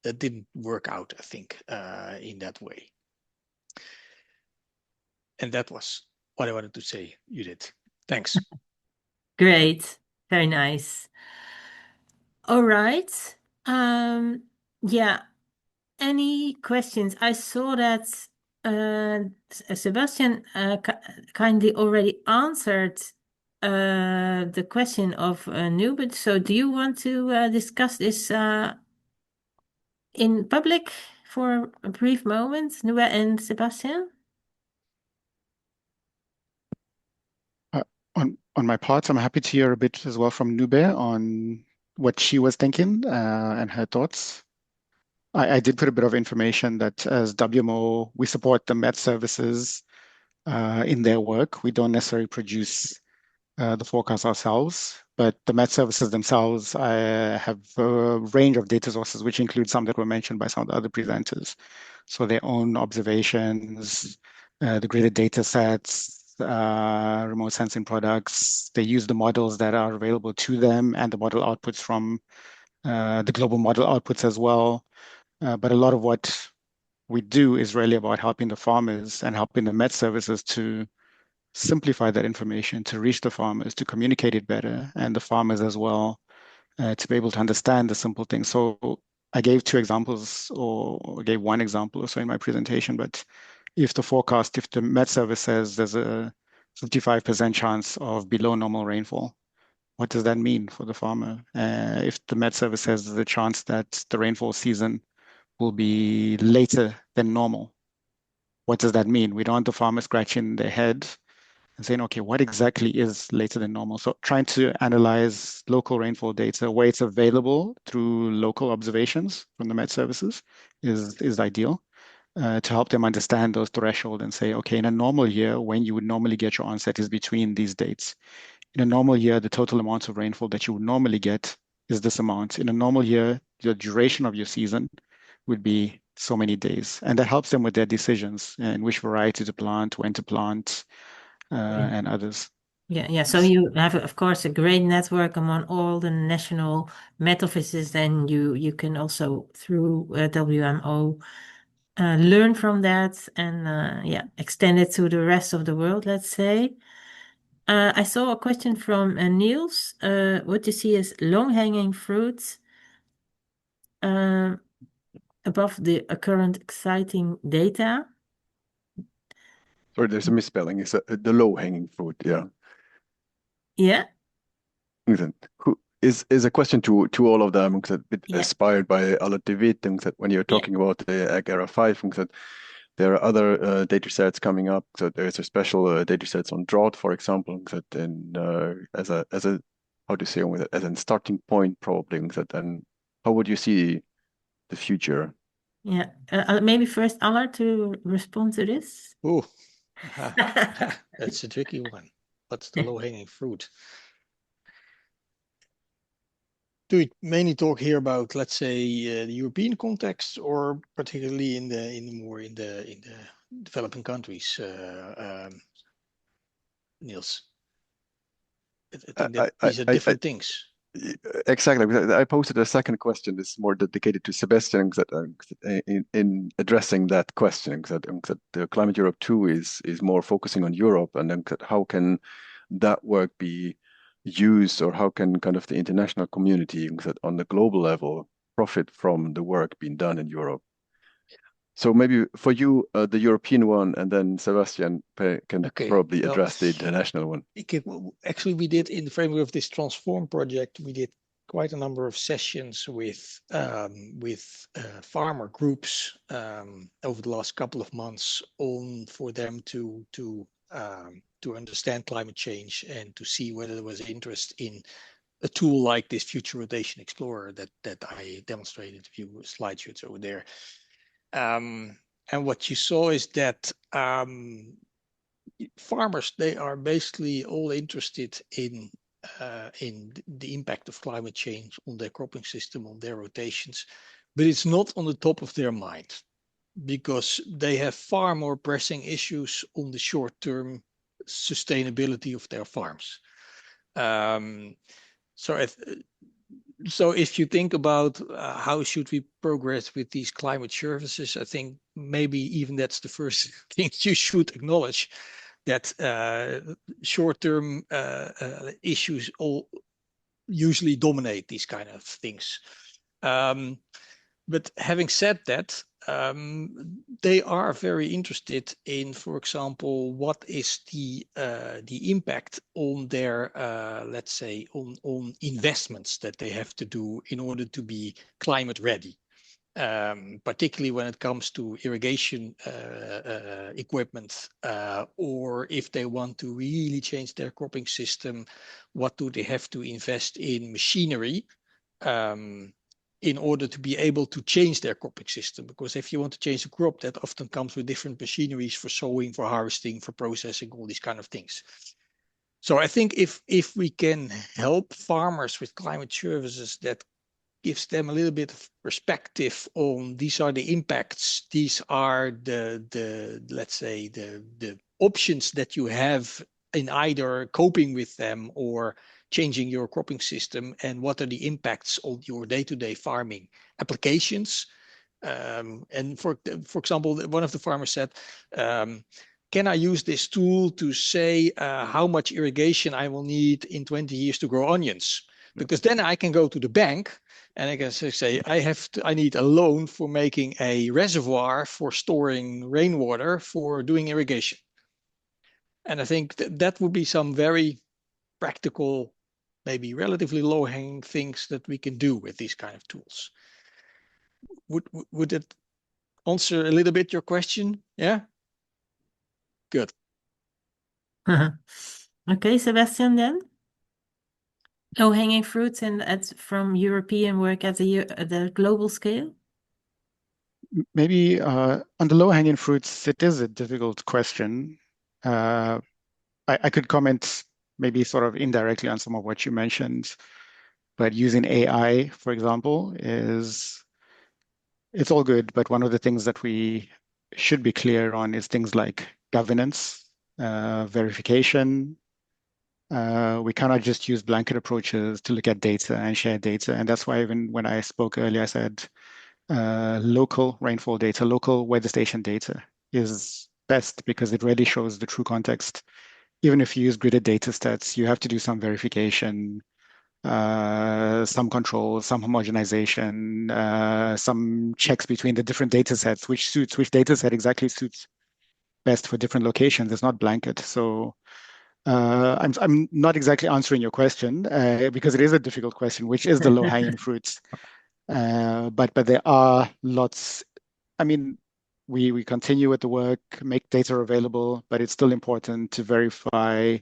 that didn't work out, I think, in that way. And that was what I wanted to say, Judith. Thanks. Great. Very nice. All right. Yeah. Any questions? I saw that Sebastian kindly already answered the question of Nubit. So do you want to discuss this in public for a brief moment, Nube and Sebastian? On my part, I'm happy to hear a bit as well from Nube on what she was thinking and her thoughts. I did put a bit of information that as WMO, we support the Met services in their work. We don't necessarily produce the forecast ourselves, but the Met services themselves have a range of data sources, which include some that were mentioned by some of the other presenters. So their own observations, the graded data sets, remote sensing products. They use the models that are available to them and the model outputs from the global model outputs as well. But a lot of what we do is really about helping the farmers and helping the Met services to simplify that information, to reach the farmers, to communicate it better, and the farmers as well, to be able to understand the simple things. So I gave two examples, or gave one example or so in my presentation, but if the Met service says there's a 55% chance of below normal rainfall, what does that mean for the farmer? If the Met service says there's a chance that the rainfall season will be later than normal, what does that mean? We don't want the farmer scratching their head and saying, okay, what exactly is later than normal? So trying to analyze local rainfall data where it's available through local observations from the Met services is ideal to help them understand those thresholds and say, okay, in a normal year, when you would normally get your onset is between these dates. In a normal year, the total amount of rainfall that you would normally get is this amount. In a normal year, the duration of your season would be so many days. And that helps them with their decisions and which variety to plant, when to plant, and others. Yeah. So you have, of course, a great network among all the national Met offices. Then you can also through WMO learn from that and extend it to the rest of the world. Let's say. I saw a question from Niels. What you see is long-hanging fruits above the current exciting data. Sorry, there's a misspelling. It's the low-hanging fruit. Yeah. Yeah. Who is a question to all of them, inspired by Allard de Wit, that when you're talking about the Ag Era 5, that there are other data sets coming up. So there's a special data sets on drought, for example, that as a how to say as a starting point, probably that. And how would you see the future? Yeah, maybe first Allard to respond to this. Oh, that's a tricky one. What's the low-hanging fruit? Do we mainly talk here about, let's say, the European context, or particularly in the developing countries, Niels? I think that these are different things. Exactly. I posted a second question that's more dedicated to Sebastian in addressing that question, that the Climate Europe 2 is more focusing on Europe, and then how can that work be used, or how can kind of the international community on the global level profit from the work being done in Europe? So maybe for you, the European one, and then Sebastian can probably address the international one. Actually, we did in the framework of this Transform project, we did quite a number of sessions with farmer groups over the last couple of months for them to understand climate change and to see whether there was interest in a tool like this Future Rotation Explorer that I demonstrated a few slideshows over there. And what you saw is that farmers, they are basically all interested in the impact of climate change on their cropping system, on their rotations, but it's not on the top of their mind because they have far more pressing issues on the short-term sustainability of their farms. So if you think about how should we progress with these climate services, I think maybe even that's the first thing you should acknowledge, that short-term issues all usually dominate these kind of things. But having said that, they are very interested in, for example, what is the impact on their, let's say, on investments that they have to do in order to be climate ready. Particularly when it comes to irrigation equipment, or if they want to really change their cropping system, what do they have to invest in machinery in order to be able to change their cropping system? Because if you want to change a crop, that often comes with different machineries for sowing, for harvesting, for processing, all these kind of things. So I think if we can help farmers with climate services, that gives them a little bit of perspective on these are the impacts, these are the let's say the options that you have in either coping with them or changing your cropping system, and what are the impacts on your day-to-day farming applications. And for example, one of the farmers said, can I use this tool to say how much irrigation I will need in 20 years to grow onions? Because then I can go to the bank and I can say, I need a loan for making a reservoir for storing rainwater for doing irrigation. And I think that would be some very practical, maybe relatively low-hanging things that we can do with these kind of tools. Would it answer a little bit your question? Yeah? Good. Okay, Sebastian, then? Low-hanging fruits and from European work at the global scale? Maybe on the low-hanging fruits, it is a difficult question. I could comment maybe sort of indirectly on some of what you mentioned, but using AI, for example, it's all good, but one of the things that we should be clear on is things like governance, verification. We cannot just use blanket approaches to look at data and share data. And that's why even when I spoke earlier, I said local rainfall data, local weather station data is best because it really shows the true context. Even if you use gridded data sets, you have to do some verification, some control, some homogenization, some checks between the different data sets, which data set exactly suits best for different locations. It's not blanket. So I'm not exactly answering your question because it is a difficult question, which is the low-hanging fruits. But there are lots. I mean, we continue with the work, make data available, but it's still important to verify,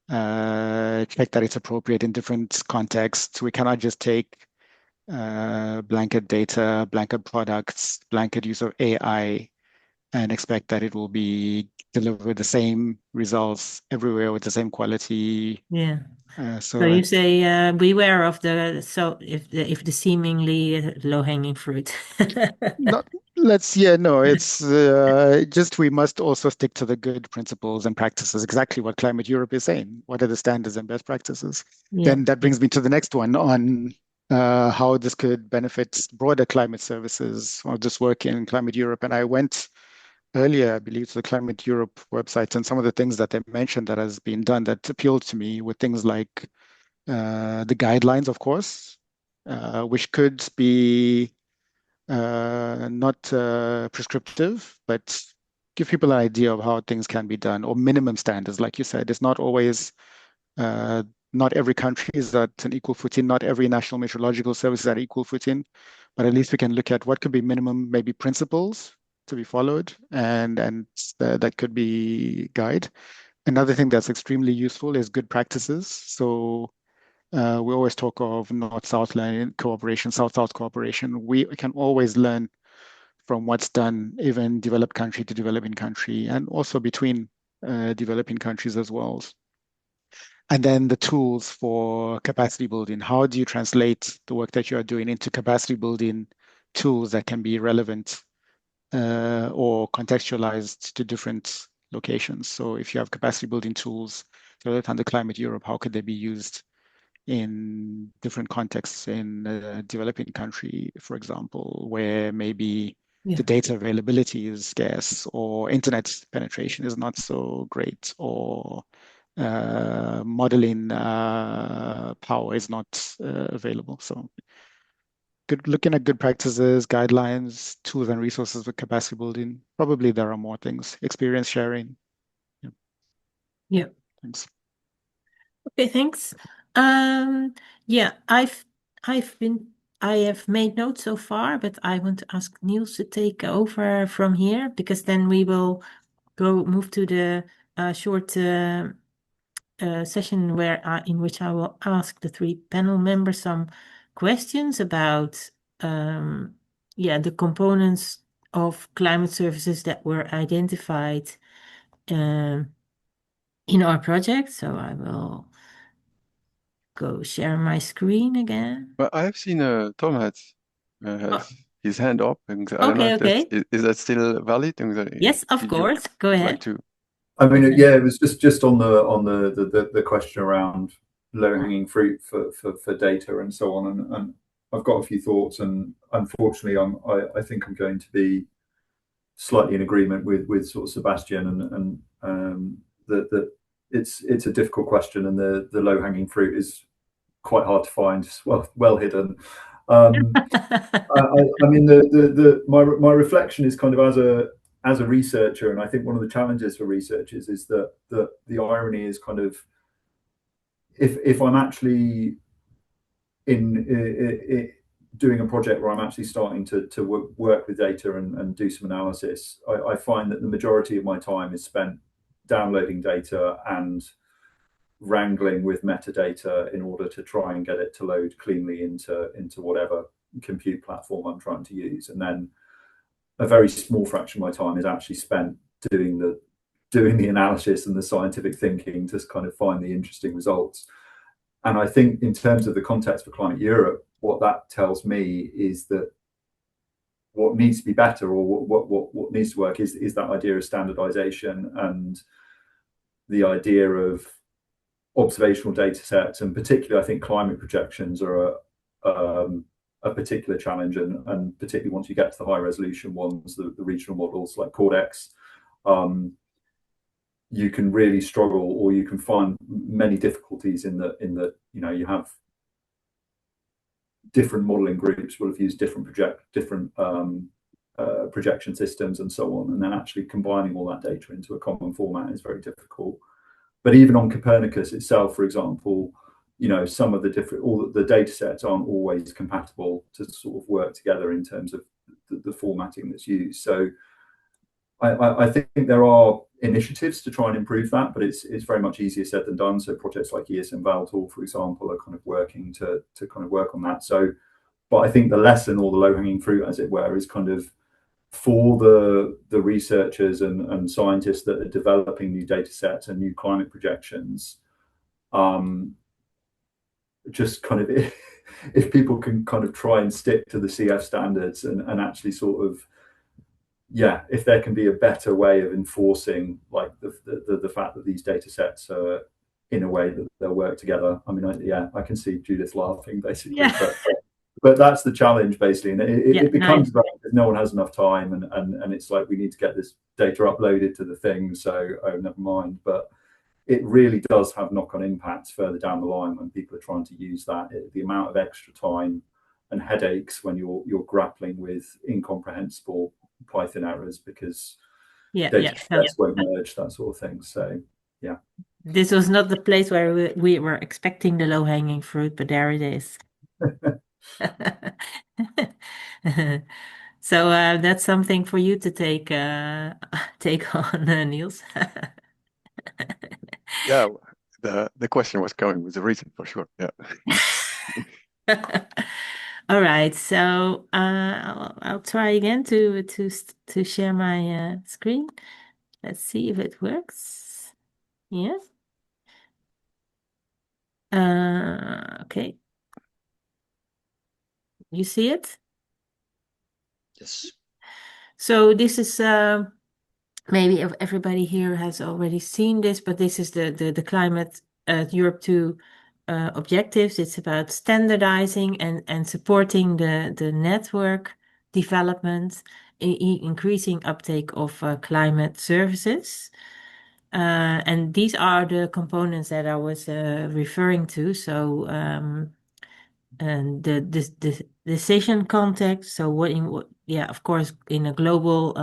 check that it's appropriate in different contexts. We cannot just take blanket data, blanket products, blanket use of AI, and expect that it will be deliver the same results everywhere with the same quality. Yeah. So you say beware of if the seemingly low-hanging fruit. it's just we must also stick to the good principles and practices. Exactly what Climate Europe is saying. What are the standards and best practices? Yeah. Then that brings me to the next one on how this could benefit broader climate services or just work in Climate Europe. And I went earlier, I believe, to the Climate Europe website, and some of the things that they mentioned that has been done that appealed to me were things like the guidelines, of course, which could be not prescriptive, but give people an idea of how things can be done, or minimum standards, like you said. It's not always not every country is at an equal footing, not every national meteorological service is at equal footing, but at least we can look at what could be minimum, maybe principles to be followed, and that could be guide. Another thing that's extremely useful is good practices. So we always talk of North-South cooperation, South-South cooperation. We can always learn from what's done, even developed country to developing country, and also between developing countries as well. And then the tools for capacity building. How do you translate the work that you are doing into capacity building tools that can be relevant or contextualized to different locations? So if you have capacity building tools developed under Climate Europe, how could they be used in different contexts in a developing country, for example, where maybe the data availability is scarce or internet penetration is not so great, or modeling power is not available. So looking at good practices, guidelines, tools and resources for capacity building. Probably there are more things. Experience sharing. Yeah. Thanks. Okay, thanks. Yeah, I have made notes so far, but I want to ask Niels to take over from here, because then we will move to the short session in which I will ask the three panel members some questions about the components of climate services that were identified in our project. So I will go share my screen again. Well, I have seen Tom has his hand up, and I don't know Okay, if is that still valid? Yes, of course. Go Like ahead. to. I mean, yeah, it was just on the question around low hanging fruit for data and so on, and I've got a few thoughts, and unfortunately, I think I'm going to be slightly in agreement with sort of Sebastian, and that it's a difficult question, and the low hanging fruit is quite hard to find, well hidden. I mean, my reflection is kind of as a researcher, and I think one of the challenges for researchers is that the irony is kind of, if I'm actually in doing a project where I'm actually starting to work with data and do some analysis, I find that the majority of my time is spent downloading data and wrangling with metadata in order to try and get it to load cleanly into whatever compute platform I'm trying to use. And then a very small fraction of my time is actually spent doing the analysis and the scientific thinking to kind of find the interesting results. And I think in terms of the context for Climate Europe, what that tells me is that what needs to be better, or what needs to work, is that idea of standardization and the idea of observational data sets, and particularly I think climate projections are a particular challenge, and particularly once you get to the high resolution ones, the regional models like Cordex, you can really struggle, or you can find many difficulties in that you have different modeling groups will have used different projection systems and so on, and then actually combining all that data into a common format is very difficult. But even on Copernicus itself, for example, some of the data sets aren't always compatible to sort of work together in terms of the formatting that's used. So I think there are initiatives to try and improve that, but it's very much easier said than done. So projects like ESM Valtor, for example, are kind of working to kind of work on that. So, but I think the lesson, or the low-hanging fruit, as it were, is kind of for the researchers and scientists that are developing new data sets and new climate projections, just kind of if people can kind of try and stick to the CF standards and actually sort of, if there can be a better way of enforcing like the fact that these data sets are in a way that they'll work together. I mean, I can see Judith laughing basically, but that's the challenge basically, and it becomes about no one has enough time, and it's like we need to get this data uploaded to the thing, so never mind. But it really does have knock-on impacts further down the line when people are trying to use that. The amount of extra time and headaches when you're grappling with incomprehensible Python errors because data sets won't merge, that sort of thing. So This was not the place where we were expecting the low-hanging fruit, but there it is. So that's something for you to take on, Niels. Yeah, the question was coming with a reason for sure. Yeah. All right, so I'll try again to share my screen. Let's see if it works. Yeah. Okay. You see it? Yes. So this is maybe everybody here has already seen this, but this is the climate Europe 2 objectives. It's about standardizing and supporting the network development, increasing uptake of climate services. And these are the components that I was referring to. So and the decision context. So yeah, of course, in a global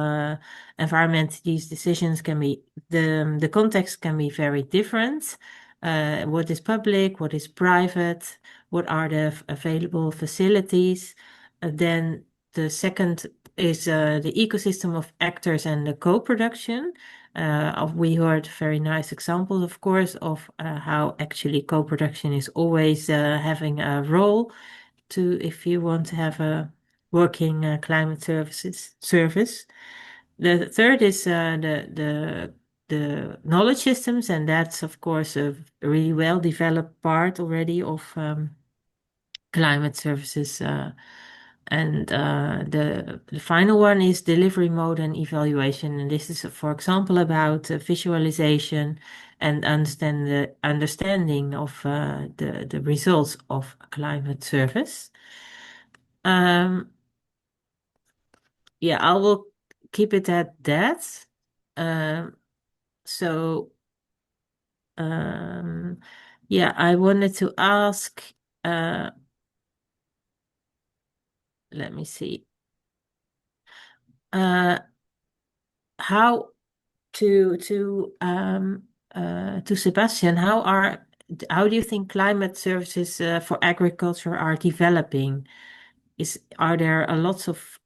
environment, these decisions can be the context can be very different. What is public? What is private? What are the available facilities? Then the second is the ecosystem of actors and the co-production. We heard very nice examples, of course, of how actually co-production is always having a role to if you want to have a working climate service. The third is the knowledge systems, and that's of course a really well developed part already of climate services. And the final one is delivery mode and evaluation. And this is, for example, about visualization and understanding of the results of a climate service. Yeah, I will keep it at that. So, yeah, I wanted to ask, let me see. How to Sebastian, how do you think climate services for agriculture are developing? Are there a lots of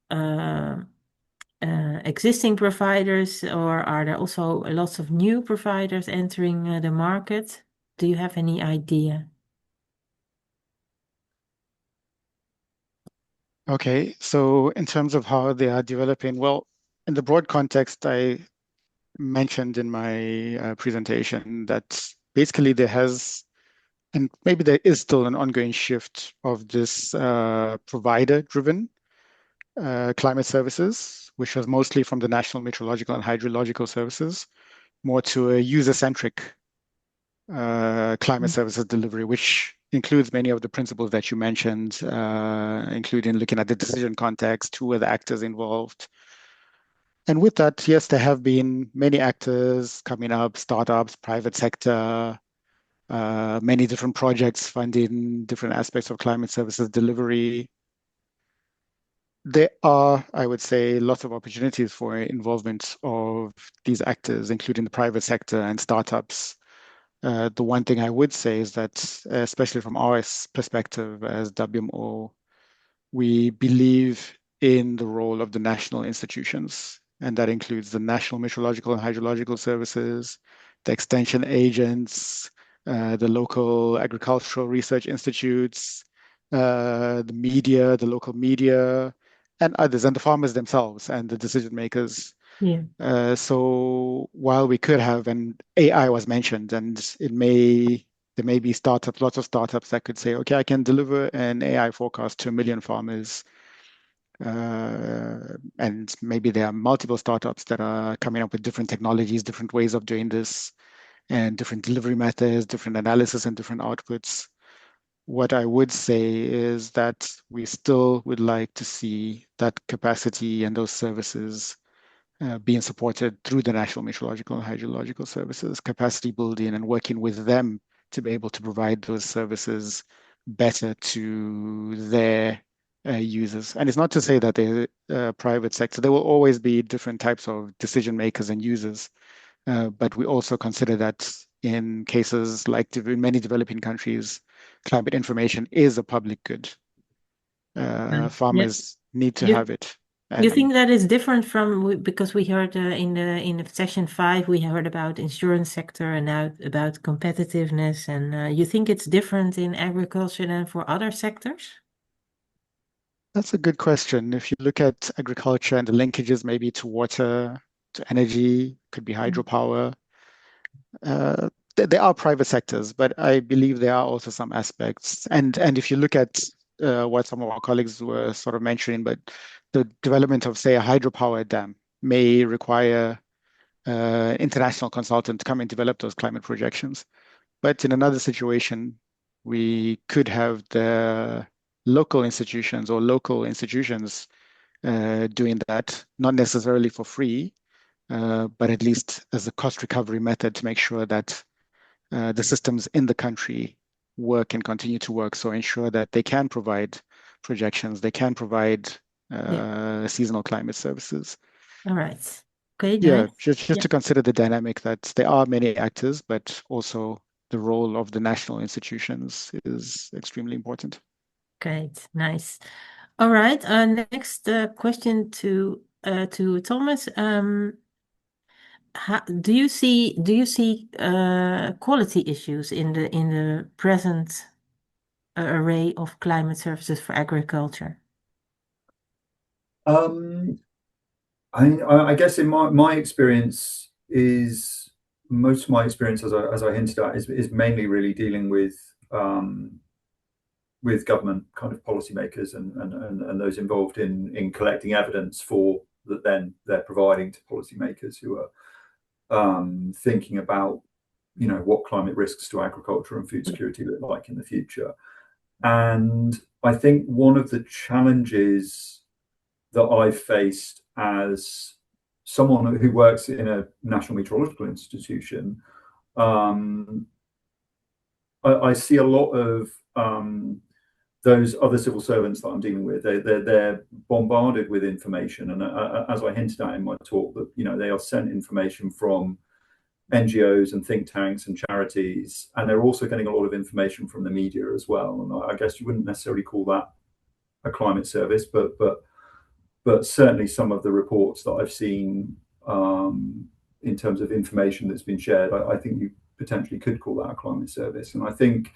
existing providers, or are there also lots of new providers entering the market? Do you have any idea? Okay, so in terms of how they are developing, well, in the broad context, I mentioned in my presentation that basically there has, and maybe there is still an ongoing shift of this provider-driven climate services, which was mostly from the National Meteorological and Hydrological Services, more to a user-centric climate services delivery, which includes many of the principles that you mentioned, including looking at the decision context, who are the actors involved. And with that, yes, there have been many actors coming up, startups, private sector, many different projects funding different aspects of climate services delivery. There are, I would say, lots of opportunities for involvement of these actors, including the private sector and startups. The one thing I would say is that, especially from our perspective as WMO, we believe in the role of the national institutions, and that includes the National Meteorological and Hydrological Services, the extension agents, the local agricultural research institutes, the media, the local media, and others, and the farmers themselves and the decision makers. Yeah. So while we could have, and AI was mentioned, and there may be startups, lots of startups that could say, okay, I can deliver an AI forecast to 1 million farmers. And maybe there are multiple startups that are coming up with different technologies, different ways of doing this, and different delivery methods, different analysis, and different outputs. What I would say is that we still would like to see that capacity and those services being supported through the National Meteorological and Hydrological Services, capacity building and working with them to be able to provide those services better to their users. And it's not to say that the private sector, there will always be different types of decision makers and users, but we also consider that in cases like in many developing countries, climate information is a public good. Yeah. Farmers need to You- have it. You And think that is different from because we heard in the section 5 we heard about insurance sector and now about competitiveness, and you think it's different in agriculture than for other sectors? that's a good question. If you look at agriculture and the linkages maybe to water, to energy, could be hydropower. There are private sectors, but I believe there are also some aspects. And if you look at what some of our colleagues were sort of mentioning, but the development of, say, a hydropower dam may require international consultant to come and develop those climate projections. But in another situation, we could have the local institutions or local institutions doing that, not necessarily for free, but at least as a cost recovery method to make sure that the systems in the country work and continue to work. So ensure that they can provide projections, they can provide seasonal climate services. All right. Okay, Yeah, nice. just Yeah. to consider the dynamic that there are many actors, but also the role of the national institutions is extremely important. Great, nice. All right. Next question to Thomas. Do you see quality issues in the present array of climate services for agriculture? I guess in my experience is most of my experience, as I hinted at, is mainly really dealing with government kind of policymakers and those involved in collecting evidence for that then they're providing to policymakers who are thinking about what climate risks to agriculture and food security look like in the future. And I think one of the challenges that I've faced as someone who works in a national meteorological institution, I see a lot of those other civil servants that I'm dealing with. They're bombarded with information, and as I hinted at in my talk, that they are sent information from NGOs and think tanks and charities, and they're also getting a lot of information from the media as well. And I guess you wouldn't necessarily call that a climate service, but certainly some of the reports that I've seen in terms of information that's been shared, I think you potentially could call that a climate service. And I think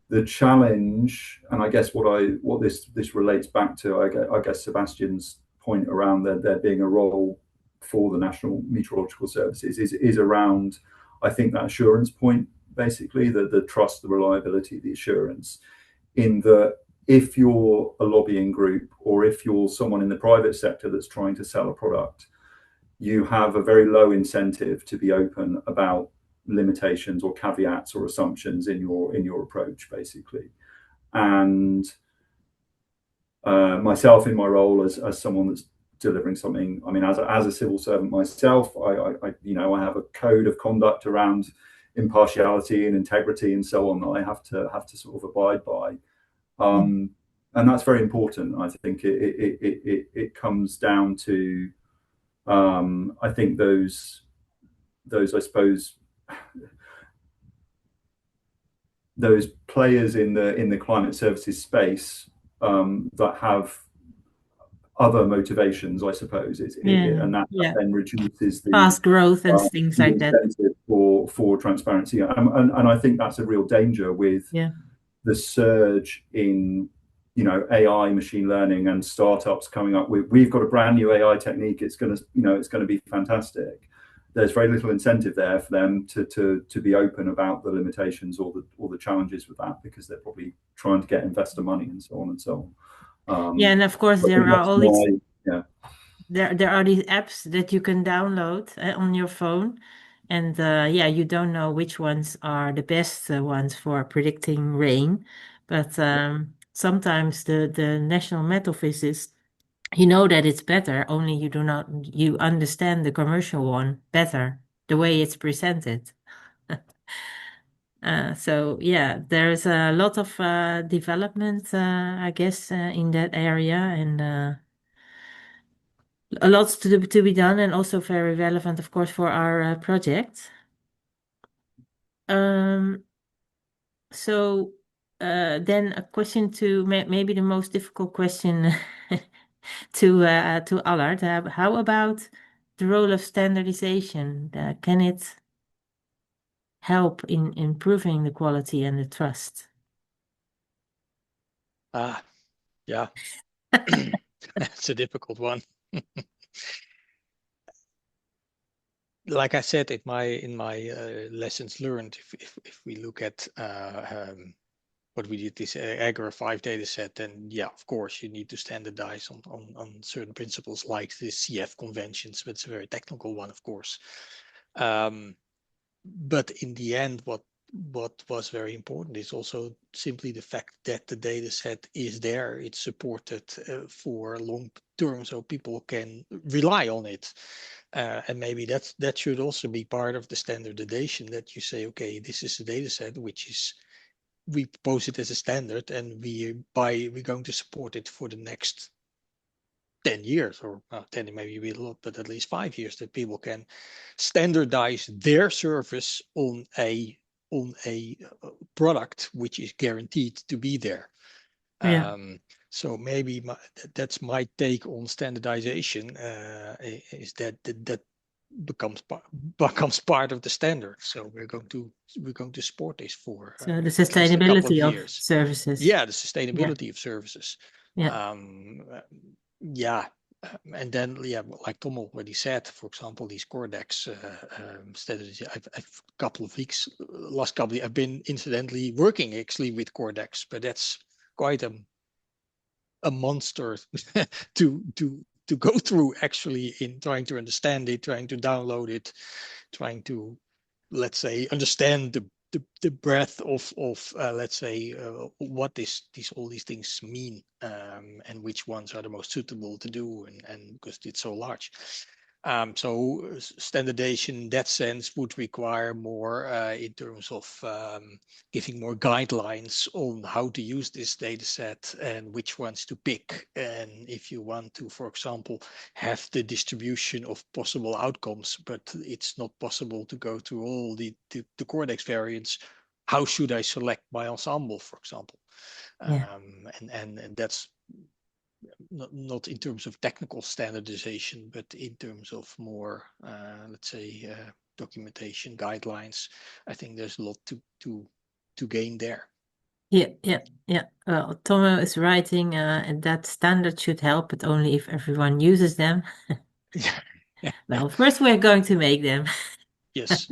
the challenge, and I guess what this relates back to, I guess Sebastian's point around there being a role for the National Meteorological Services is around, I think, that assurance point, basically, the trust, the reliability, the assurance, in that if you're a lobbying group or if you're someone in the private sector that's trying to sell a product, you have a very low incentive to be open about limitations or caveats or assumptions in your approach, basically. And myself, in my role as someone that's delivering something, I mean, as a civil servant myself, I have a code of conduct around impartiality and integrity and so on that I have to sort of abide by. And that's very important. I think it comes down to I think those I suppose those players in the climate services space that have other motivations, I suppose, and that then reduces the fast growth and things like that for transparency. And I think that's a real danger with the surge in AI, machine learning, and startups coming up with. We've got a brand new AI technique. It's going to be fantastic. There's very little incentive there for them to be open about the limitations or the challenges with that, because they're probably trying to get investor money and so on and so on. And of course there are all these there are these apps that you can download on your phone, and you don't know which ones are the best ones for predicting rain, but sometimes the National Met Office is, that it's better, only you understand the commercial one better, the way it's presented. So there's a lot of development, I guess, in that area, and a lot to be done, and also very relevant, of course, for our project. So then a question to maybe the most difficult question to Allard. How about the role of standardization? Can it help in improving the quality and the trust? Yeah, it's a difficult one. Like I said in my lessons learned, if we look at what we did, this Agra 5 data set, then yeah, of course you need to standardize on certain principles like the CF conventions, but it's a very technical one, of course. But in the end, what was very important is also simply the fact that the data set is there. It's supported for long term, so people can rely on it. And maybe that should also be part of the standardization, that you say, okay, this is a data set which is, we propose it as a standard, and we're going to support it for the next 10 years, or 10 maybe a lot, but at least 5 years, that people can standardize their service on a product which is guaranteed to be there. Yeah. So maybe that's my take on standardization, is that becomes part of the standard. So we're going to support this for So the at least a couple of sustainability of years. services. Yeah, the sustainability of services. Yeah. And then, yeah, like Tom already said, for example, these Cordex strategies. I've a couple of weeks, last couple, I've been incidentally working actually with Cordex, but that's quite a monster to go through, actually, in trying to understand it, trying to download it, trying to, let's say, understand the breadth of let's say, what all these things mean, and which ones are the most suitable to do, and because it's so large. So standardization in that sense would require more in terms of giving more guidelines on how to use this data set and which ones to pick. And if you want to, for example, have the distribution of possible outcomes, but it's not possible to go through all the Cordex variants, how should I select my ensemble, for example? Yeah. And that's not in terms of technical standardization, but in terms of more, let's say, documentation guidelines. I think there's a lot to gain there. Yeah. Well, Tomo is writing, and that standard should help, but only if everyone uses them. Well, first we're going to make them. Yes.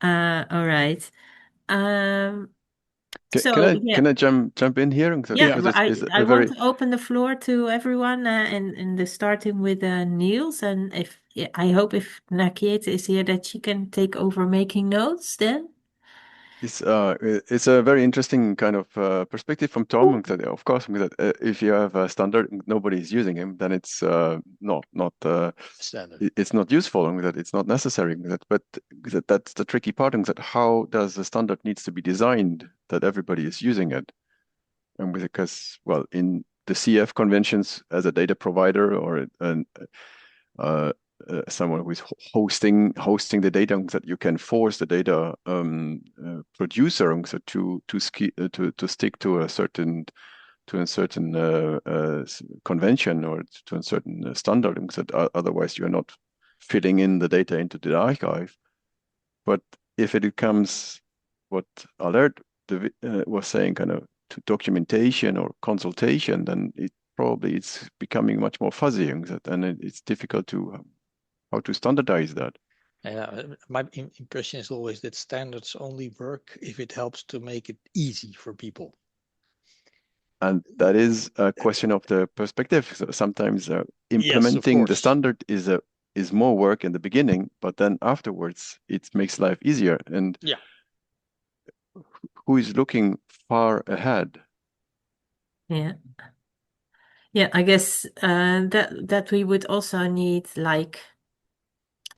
All right. So Can I jump in here? yeah, Because it's I a want very to open the floor to everyone, and starting with Niels, and I hope if Nakieta is here that she can take over making notes then. it's a very interesting kind of perspective from Tom. That, of course, that if you have a standard and nobody is using him, then it's not standard. It's not useful, and that it's not necessary. But that's the tricky part. And that how does the standard needs to be designed that everybody is using it, and because, well, in the CF conventions, as a data provider or someone who is hosting the data, that you can force the data producer to stick to a certain convention or to a certain standard, that otherwise you're not fitting in the data into the archive. But if it becomes what Alert was saying, kind of to documentation or consultation, then it's becoming much more fuzzy, and it's difficult to how to standardize that. My impression is always that standards only work if it helps to make it easy for people. And that is a question of the perspective. So sometimes implementing the standard is more work in the beginning, but then afterwards it makes life easier. And yeah, who is looking far ahead? Yeah, I guess that we would also need like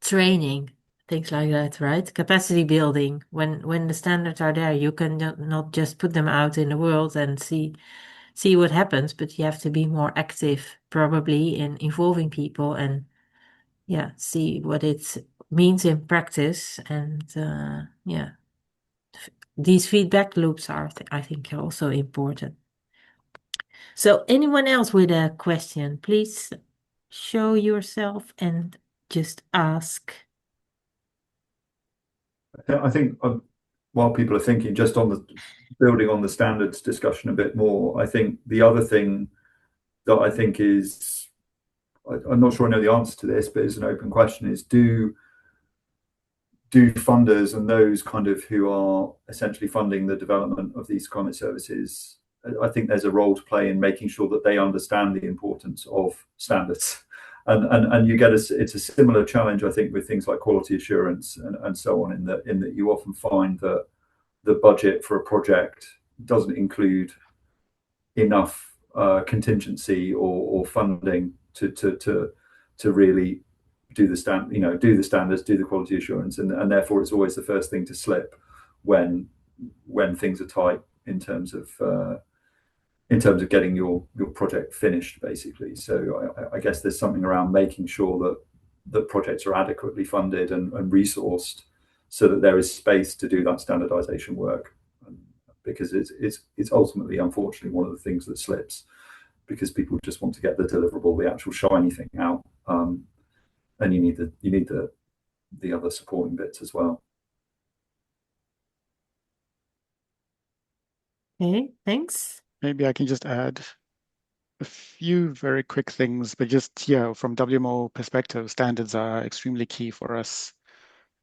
training, things like that, right? Capacity building. When the standards are there, you can not just put them out in the world and see what happens, but you have to be more active probably in involving people and see means in practice. And yeah, these feedback loops are, I think, also important. So anyone else with a question, please show yourself and just ask. I think while people are thinking, just on the building on the standards discussion a bit more, I think the other thing that I think is, I'm not sure I know the answer to this, but it's an open question, is do funders and those kind of who are essentially funding the development of these climate services, I think there's a role to play in making sure that they understand the importance of standards. And you get it's a similar challenge, I think, with things like quality assurance and so on, in that you often find that the budget for a project doesn't include enough contingency or funding to really do the standards, do the quality assurance, and therefore it's always the first thing to slip when things are tight in terms of getting your project finished, basically. So I guess there's something around making sure that projects are adequately funded and resourced so that there is space to do that standardization work, because it's ultimately, unfortunately, one of the things that slips, because people just want to get the deliverable, the actual shiny thing out, and you need the other supporting bits as well. Okay, thanks. Maybe I can just add a few very quick things, but just, yeah, from WMO perspective, standards are extremely key for us.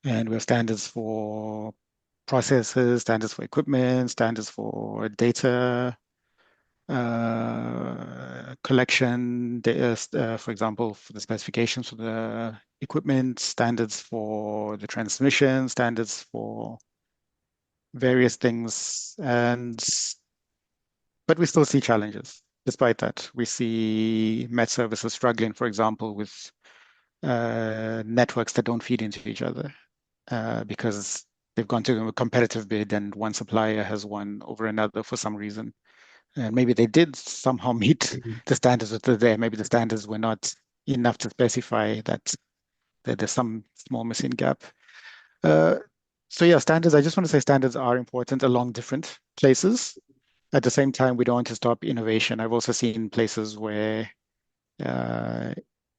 And we have standards for processes, standards for equipment, standards for data collection, for example, for the specifications for the equipment, standards for the transmission, standards for various things. But we still see challenges. Despite that, we see Met services struggling, for example, with networks that don't feed into each other because they've gone to a competitive bid and one supplier has won over another for some reason. And maybe they did somehow meet the standards that are there. Maybe the standards were not enough to specify that there's some small missing gap. So yeah, standards, I just want to say standards are important along different places. At the same time, we don't want to stop innovation. I've also seen places where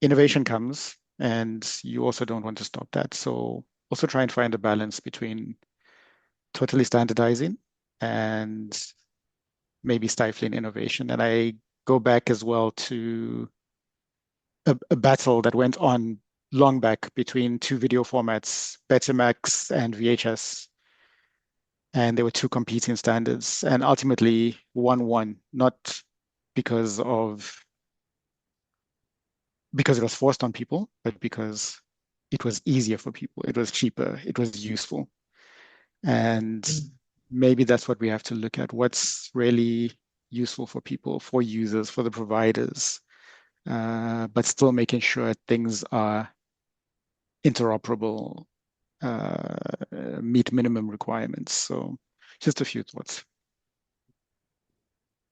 innovation comes and you also don't want to stop that. So also try and find a balance between totally standardizing and maybe stifling innovation. And I go back as well to a battle that went on long back between two video formats, Betamax and VHS. And there were two competing standards. And ultimately, one won, not because it was forced on people, but because it was easier for people. It was cheaper. It was useful. And maybe that's what we have to look at. What's really useful for people, for users, for the providers, but still making sure things are interoperable, meet minimum requirements. So just a few thoughts.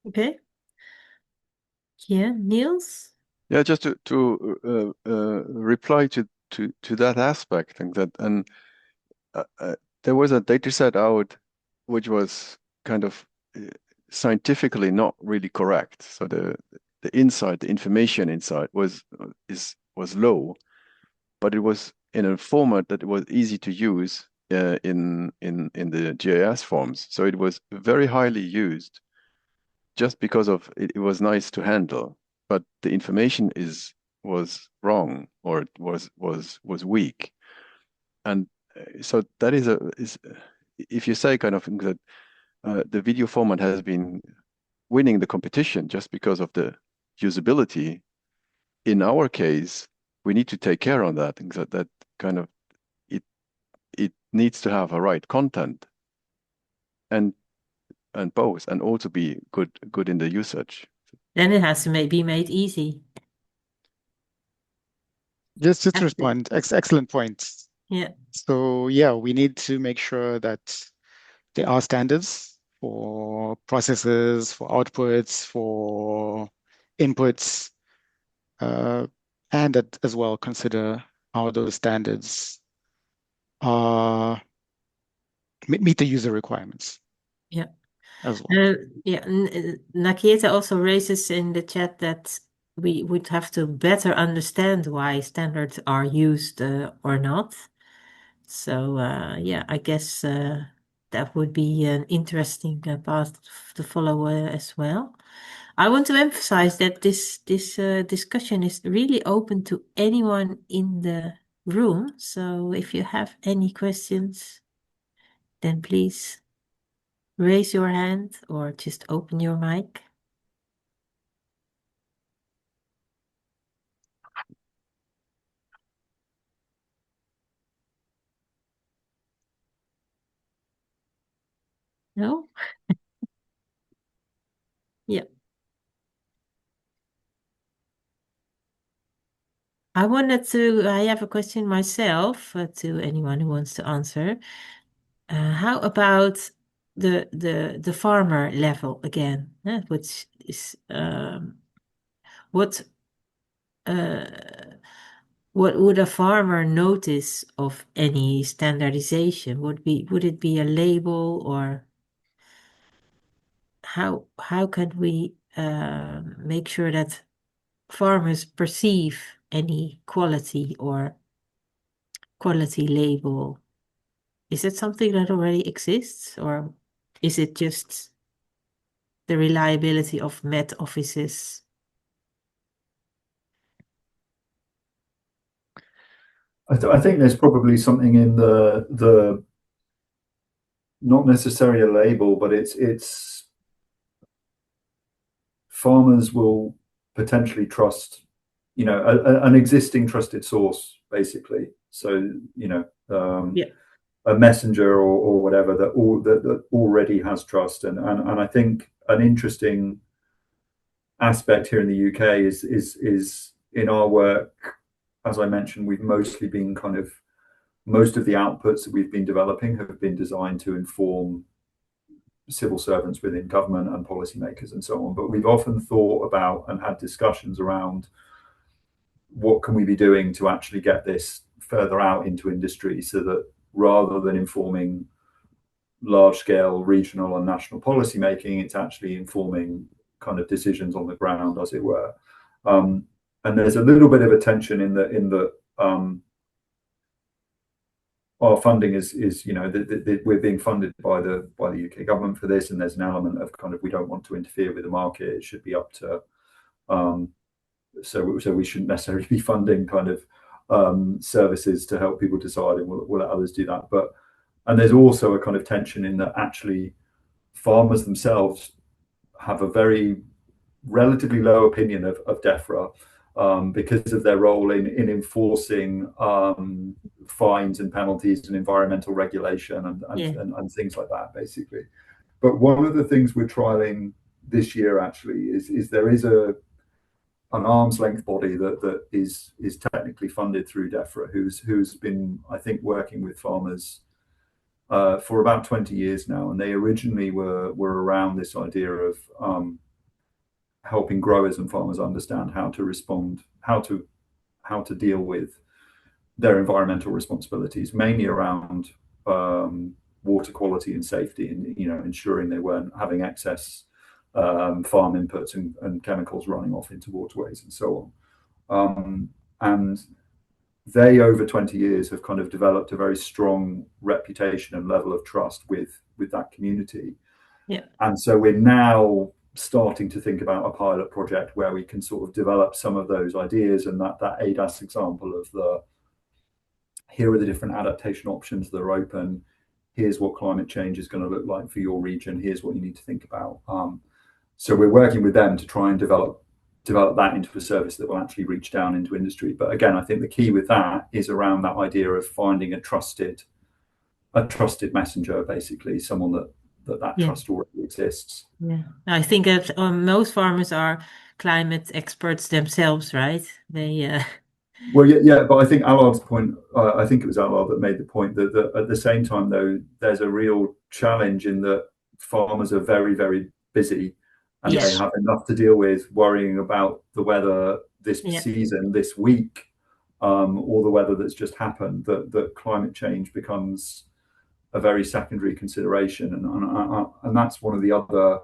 Okay. Yeah, Niels? Yeah, just to reply to that aspect, and there was a data set out which was kind of scientifically not really correct. So the information inside was low, but it was in a format that was easy to use in the GIS forms. So it was very highly used just because of it was nice to handle, but the information was wrong, or it was weak. And so that is if you say kind of that the video format has been winning the competition just because of the usability, in our case, we need to take care on that, that kind of it needs to have a right content and both, and also be good in the usage. Then it has to be made easy. Just to respond, excellent point. Yeah. So yeah, we need to make sure that there are standards for processes, for outputs, for inputs, and that as well consider how those standards meet the user requirements. Yeah. As well. Nakieta also raises in the chat that we would have to better understand why standards are used or not. So I guess that would be an interesting path to follow as well. I want to emphasize that this discussion is really open to anyone in the room. So if you have any questions, then please raise your hand or just open your mic. No? Yeah. I have a question myself to anyone who wants to answer. How about the farmer level again, which is what would a farmer notice of any standardization? Would it be a label, or how can we make sure that farmers perceive any quality or quality label? Is it something that already exists, or is it just the reliability of Met offices? I think there's probably something in the not necessarily a label, but it's farmers will potentially trust, an existing trusted source, basically. So, a messenger or whatever that already has trust. And I think an interesting aspect here in the UK is in our work, as I mentioned, we've mostly been most of the outputs that we've been developing have been designed to inform civil servants within government and policymakers and so on. But we've often thought about and had discussions around what can we be doing to actually get this further out into industry, so that rather than informing large scale regional and national policy making, it's actually informing kind of decisions on the ground, as it were. And there's a little bit of a tension in that our funding is we're being funded by the UK government for this, and there's an element of kind of, we don't want to interfere with the market. It should be up to so we shouldn't necessarily be funding kind of services to help people decide, and we'll let others do that. And there's also a kind of tension in that actually farmers themselves have a very relatively low opinion of DEFRA, because of their role in enforcing fines and penalties and environmental regulation and things like that, basically. But one of the things we're trialing this year actually is there is an arm's length body that is technically funded through DEFRA, who's been, I think, working with farmers for about 20 years now, and they originally were around this idea of helping growers and farmers understand how to respond, how to deal with their environmental responsibilities, mainly around water quality and safety, and ensuring they weren't having excess farm inputs and chemicals running off into waterways and so on. And they, over 20 years, have kind of developed a very strong reputation and level of trust with that community. Yeah. And so we're now starting to think about a pilot project where we can sort of develop some of those ideas, and that ADAS example of here are the different adaptation options that are open. Here's what climate change is going to look like for your region. Here's what you need to think about. So we're working with them to try and develop that into a service that will actually reach down into industry. But again, I think the key with that is around that idea of finding a trusted messenger, basically, someone that trust already exists. Yeah, I think that most farmers are climate experts themselves, right? They Well, yeah, but I think Allard's point, I think it was Allard that made the point that at the same time, though, there's a real challenge in that farmers are very, very busy, and Yes. they have enough to deal with worrying about the weather this season, this week, or the weather that's just happened, that climate change becomes a very secondary consideration, and that's one of the other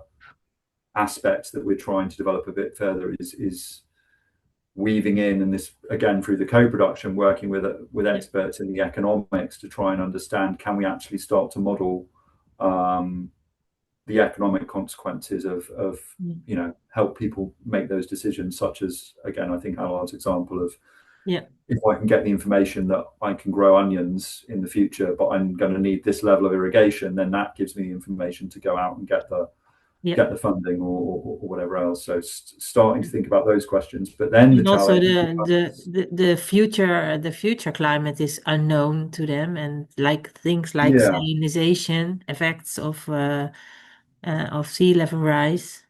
aspects that we're trying to develop a bit further is weaving in, and this again through the co-production, working with experts in the economics to try and understand, can we actually start to model the economic consequences of help people make those decisions, such as, again, I think Alar's example of, if I can get the information that I can grow onions in the future, but I'm going to need this level of irrigation, then that gives me the information to go out and get the funding or whatever else. So starting to think about those questions, but then and also the future climate is unknown to them, and like things like salinization, effects of sea level rise.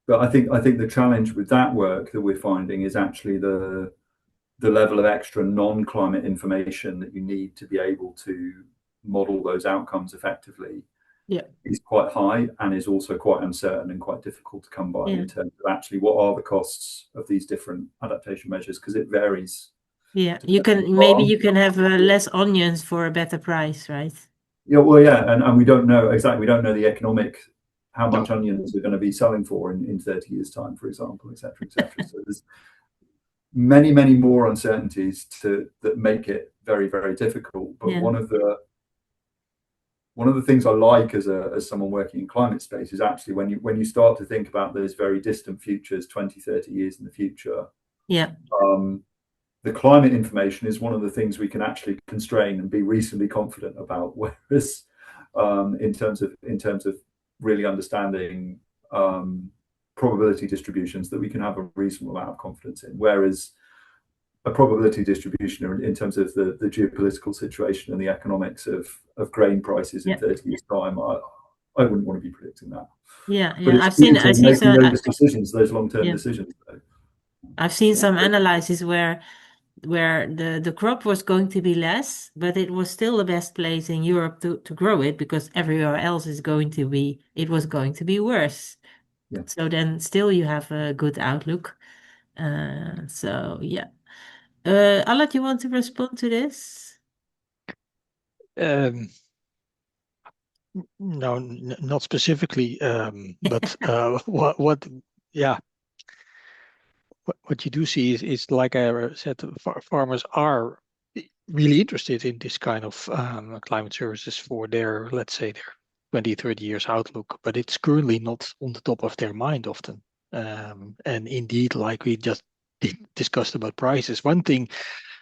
But I think the challenge with that work that we're finding is actually the level of extra non-climate information that you need to be able to model those outcomes effectively is quite high, and is also quite uncertain and quite difficult to come by in terms of actually what are the costs of these different adaptation measures, because it varies. You can have less onions for a better price, right? And we don't know exactly. We don't know the economic, how much onions are going to be selling for in 30 years time, for example, etc. So there's many more uncertainties that make it very, very difficult. But one of the things I like as someone working in climate space is actually when you start to think about those very distant futures, 20, 30 years in the future, the climate information is one of the things we can actually constrain and be reasonably confident about. Whereas in terms of really understanding probability distributions that we can have a reasonable amount of confidence in, whereas a probability distribution in terms of the geopolitical situation and the economics of grain prices in 30 years time, I wouldn't want to be predicting that. But I've seen those decisions, those long-term decisions. I've seen some analyses where the crop was going to be less, but it was still the best place in Europe to grow it, because everywhere else was going to be worse. So then still you have a good outlook. Alla, do you want to respond to this? No, not specifically. But what you do see is like I said, farmers are really interested in this kind of climate services for their, let's say, their 20, 30 years outlook, but it's currently not on the top of their mind often. And indeed, like we just discussed about prices, one thing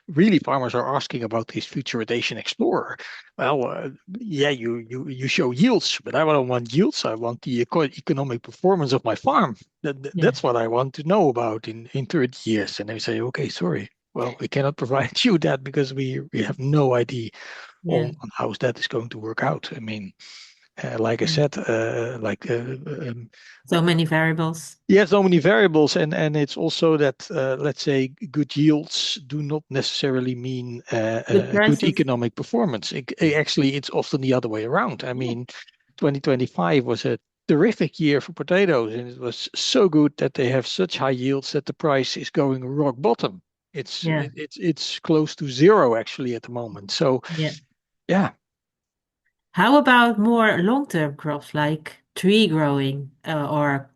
really farmers are asking about this future rotation explorer. Well, you show yields, but I don't want yields. I want the economic performance of my farm. That's what I want to know about in 30 years. And they say, okay, sorry. Well, we cannot provide you that because we have no idea on how that is going to work out. I mean, like I said, so many variables. So many variables, and it's also that let's say good yields do not necessarily mean good economic performance. Actually, it's often the other way around. I mean, 2025 was a terrific year for potatoes, and it was so good that they have such high yields that the price is going rock bottom. It's close to zero actually at the moment. So How about more long-term crops like tree growing or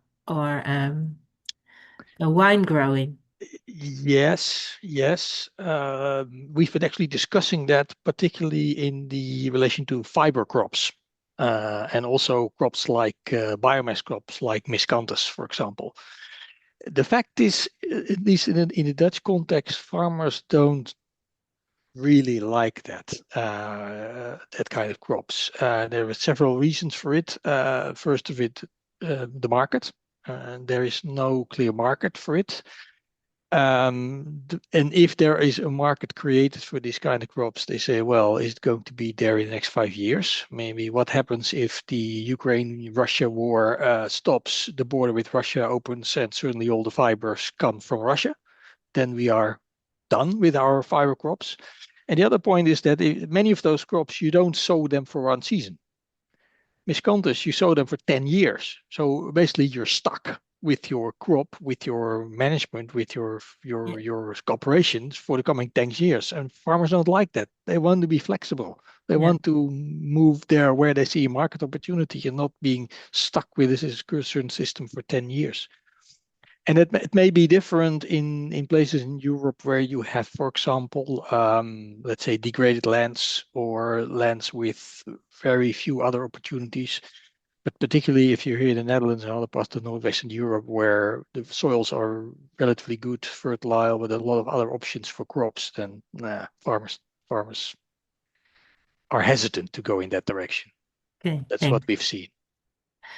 wine growing? Yes. We've been actually discussing that, particularly in the relation to fiber crops, and also crops like biomass crops like miscanthus, for example. The fact is, at least in the Dutch context, farmers don't really like that kind of crops. There are several reasons for it. First of it, the market. There is no clear market for it. And if there is a market created for these kind of crops, they say, well, is it going to be there in the next 5 years? Maybe what happens if the Ukraine-Russia war stops, the border with Russia opens, and suddenly all the fibers come from Russia? Then we are done with our fiber crops. And the other point is that many of those crops, you don't sow them for one season. Miscanthus, you sow them for 10 years. So basically you're stuck with your crop, with your management, with your operations for the coming 10 years. And farmers don't like that. They want to be flexible. They want to move there where they see a market opportunity and not being stuck with this certain system for 10 years. And it may be different in places in Europe where you have, for example, let's say degraded lands or lands with very few other opportunities. But particularly if you're here in the Netherlands and other parts of Northwestern Europe where the soils are relatively good, fertile, with a lot of other options for crops, then farmers are hesitant to go in that direction. Okay, That's thanks. what we've seen.